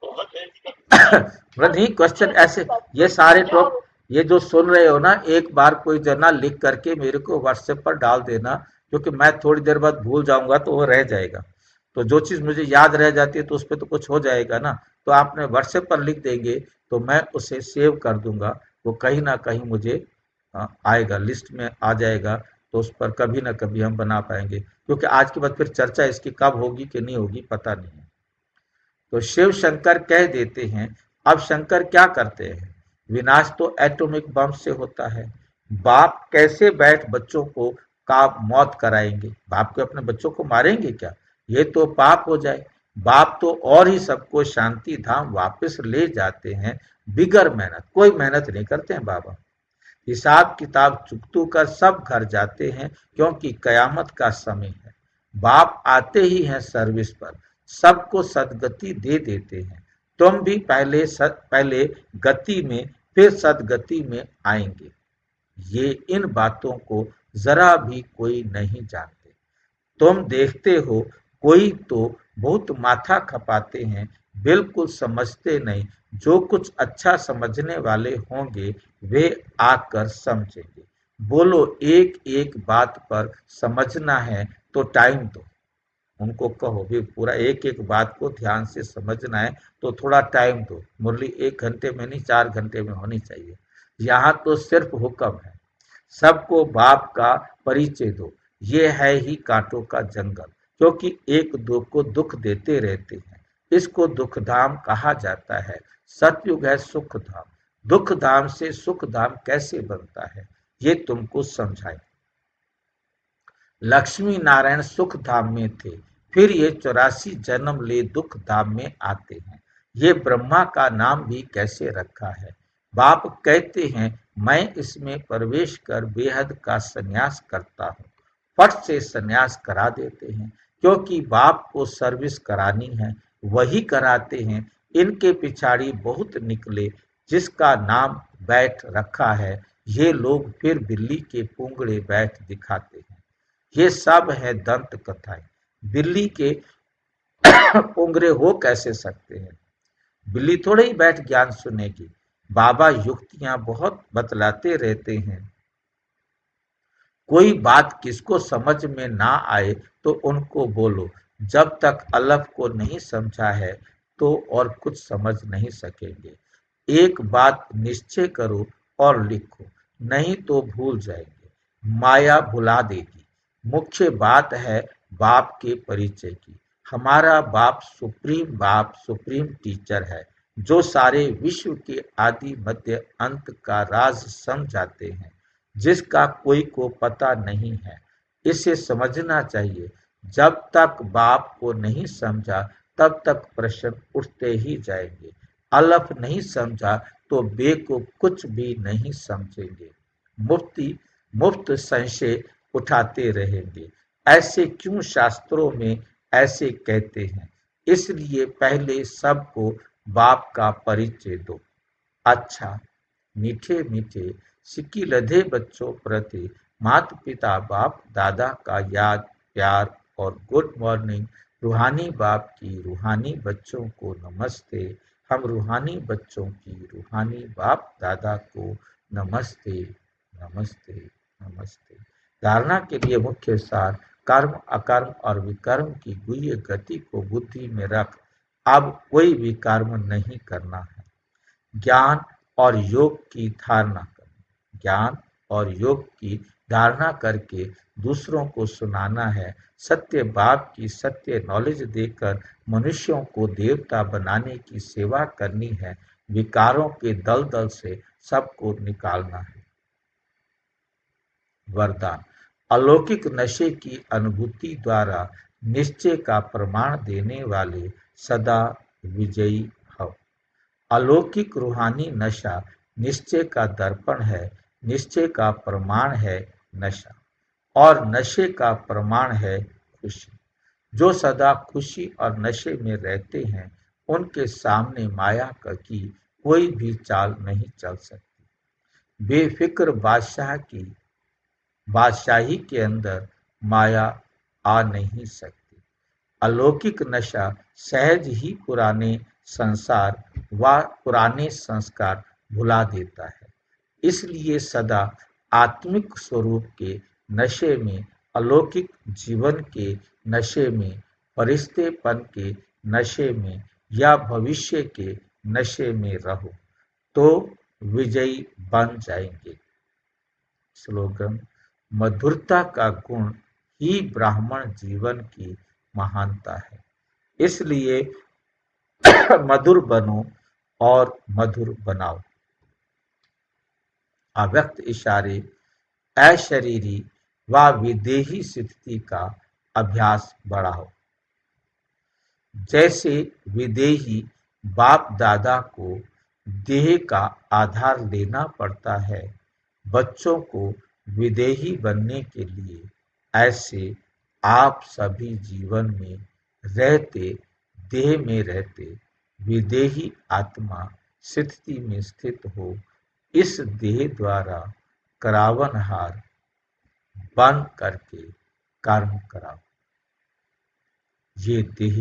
बहुत है इसका। नहीं, क्वेश्चन ऐसे, ये सारे टॉप, ये जो सुन रहे हो ना, एक बार कोई जना लिख करके मेरे को व्हाट्सएप पर डाल देना, क्योंकि मैं थोड़ी देर बाद भूल जाऊंगा तो वो रह जाएगा। तो जो चीज मुझे याद रह जाती है तो उस पर तो कुछ हो जाएगा ना। तो आपने व्हाट्सएप पर लिख देंगे तो मैं उसे सेव कर दूंगा, वो कहीं ना कहीं मुझे आएगा, लिस्ट में आ जाएगा। तो उस पर कभी ना कभी हम बना पाएंगे, क्योंकि आज के बाद फिर चर्चा इसकी कब होगी कि नहीं होगी पता नहीं है। तो शिव शंकर कह देते हैं। अब शंकर क्या करते हैं, विनाश तो एटॉमिक बम से होता है। बाप कैसे बैठ बच्चों को का मौत कराएंगे, बाप के अपने बच्चों को मारेंगे क्या, ये तो पाप हो जाए। बाप तो और ही सबको शांति धाम वापस ले जाते हैं, बिगर मेहनत, कोई मेहनत नहीं करते हैं बाबा। हिसाब किताब चुकतू कर सब घर जाते हैं, क्योंकि कयामत का समय है। बाप आते ही हैं सर्विस पर, सबको सदगति दे देते हैं। तुम भी पहले गति में फिर सदगति में आएंगे। ये इन बातों को जरा भी कोई नहीं जानते। तुम देखते हो कोई तो बहुत माथा खपाते हैं, बिल्कुल समझते नहीं। जो कुछ अच्छा समझने वाले होंगे वे आकर समझेंगे। बोलो, एक एक बात पर समझना है तो टाइम दो। उनको कहो भी पूरा एक एक बात को ध्यान से समझना है तो थोड़ा टाइम दो। मुरली 1 घंटे में नहीं, 4 घंटे में होनी चाहिए। यहाँ तो सिर्फ हुक्म है, सबको बाप का परिचय दो। ये है ही कांटों का जंगल, क्योंकि एक दो को दुख देते रहते हैं। इसको दुख धाम कहा जाता है। सतयुग है सुख धाम। दुख धाम से सुख धाम कैसे बनता है, ये तुमको समझाए। लक्ष्मी नारायण सुख धाम में थे, फिर ये 84 जन्म ले दुख धाम में आते हैं। ये ब्रह्मा का नाम भी कैसे रखा है। बाप कहते हैं मैं इसमें प्रवेश कर बेहद का संन्यास करता हूँ। फट से संन्यास करा देते हैं, क्योंकि बाप को सर्विस करानी है, वही कराते हैं। इनके पिछाड़ी बहुत निकले, जिसका नाम बैठ रखा है। ये लोग फिर बिल्ली के पुंगड़े बैठ दिखाते हैं। ये सब है दंत कथाएं। बिल्ली के पुंगरे हो कैसे सकते हैं। बिल्ली थोड़े ही बैठ ज्ञान सुनेगी। बाबा युक्तियां बहुत बतलाते रहते हैं। कोई बात किसको समझ में ना आए तो उनको बोलो, जब तक अलफ को नहीं समझा है तो और कुछ समझ नहीं सकेंगे। एक बात निश्चय करो और लिखो, नहीं तो भूल जाएंगे, माया भुला देगी। मुख्य बात है बाप के परिचय की। हमारा बाप सुप्रीम टीचर है, जो सारे विश्व के आदि मध्य अंत का राज समझाते हैं, जिसका कोई को पता नहीं है। इसे समझना चाहिए। जब तक बाप को नहीं समझा तब तक प्रश्न उठते ही जाएंगे। अलफ नहीं समझा तो बे को कुछ भी नहीं समझेंगे। मुफ्त संशय उठाते रहेंगे। ऐसे क्यों शास्त्रों में ऐसे कहते हैं? इसलिए पहले सबको बाप का परिचय दो। अच्छा, मीठे मीठे सिक्की लधे बच्चों प्रति माता पिता बाप दादा का याद प्यार और गुड मॉर्निंग। रूहानी बाप की रूहानी बच्चों को नमस्ते। हम रूहानी बच्चों की रूहानी बाप दादा को नमस्ते नमस्ते नमस्ते। धारणा के लिए मुख्य सार, कर्म अकर्म और विकर्म की गुह्य गति को बुद्धि में रख अब कोई भी कर्म नहीं करना है। ज्ञान और योग की धारणा करना, ज्ञान और योग की धारणा करके दूसरों को सुनाना है। सत्य बाप की सत्य नॉलेज देकर मनुष्यों को देवता बनाने की सेवा करनी है। विकारों के दलदल से सबको निकालना है। वरदान, अलौकिक नशे की अनुभूति द्वारा निश्चय का प्रमाण देने वाले सदा विजयी भव। अलौकिक रूहानी नशा निश्चय का दर्पण है। निश्चय का प्रमाण है नशा, और नशे का प्रमाण है खुशी। जो सदा खुशी और नशे में रहते हैं, उनके सामने माया की कोई भी चाल नहीं चल सकती। बेफिक्र बादशाही के अंदर माया आ नहीं सकती। अलौकिक नशा सहज ही पुराने संस्कार भुला देता है। इसलिए सदा आत्मिक स्वरूप के नशे में, अलौकिक जीवन के नशे में, फरिश्तेपन के नशे में या भविष्य के नशे में रहो तो विजयी बन जाएंगे। स्लोगन, मधुरता का गुण ही ब्राह्मण जीवन की महानता है। इसलिए मधुर बनो और मधुर बनाओ। अव्यक्त इशारे, अशरीरी व विदेही स्थिति का अभ्यास बढ़ाओ। जैसे विदेही बाप दादा को देह का आधार लेना पड़ता है, बच्चों को विदेही बनने के लिए, ऐसे आप सभी जीवन में रहते, देह में रहते, विदेही आत्मा स्थिति में स्थित हो, इस देह द्वारा करावनहार बन करके कर्म कराओ। ये देह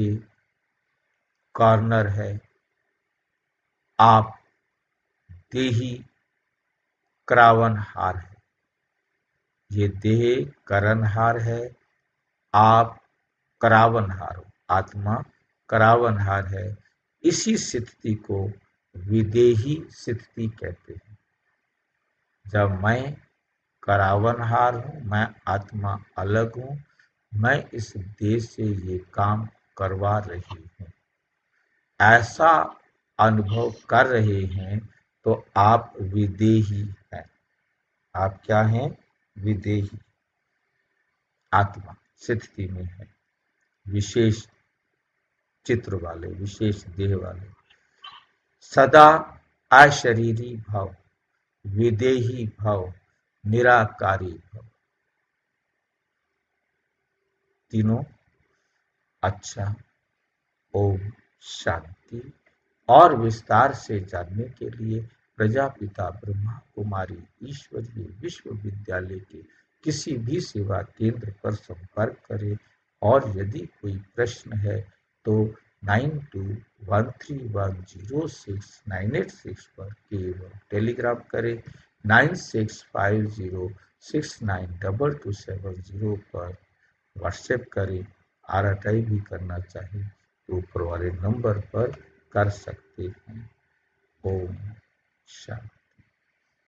कॉर्नर है। आप देही करावनहार है। ये देह करनहार है। आप करावनहार हो। आत्मा करावनहार है। इसी स्थिति को विदेही स्थिति कहते हैं। जब मैं करावनहार हूँ, मैं आत्मा अलग हूँ, मैं इस देश से ये काम करवा रही हूँ, ऐसा अनुभव कर रहे हैं तो आप विदेही हैं। आप क्या हैं? विदेही आत्मा स्थिति में है, विशेष चित्र वाले, विशेष देह वाले। सदा अशरीरी भव, विदेही भव, निराकारी भव। तीनों। अच्छा, ओम शांति। और विस्तार से जानने के लिए प्रजापिता ब्रह्मा कुमारी ईश्वरीय विश्वविद्यालय के किसी भी सेवा केंद्र पर संपर्क करें। और यदि कोई प्रश्न है तो 9213106986 पर केवल टेलीग्राम करें। 9650692270 पर व्हाट्सएप करें। RTI भी करना चाहिए तो ऊपर वाले नंबर पर कर सकते हैं। ओम शांति।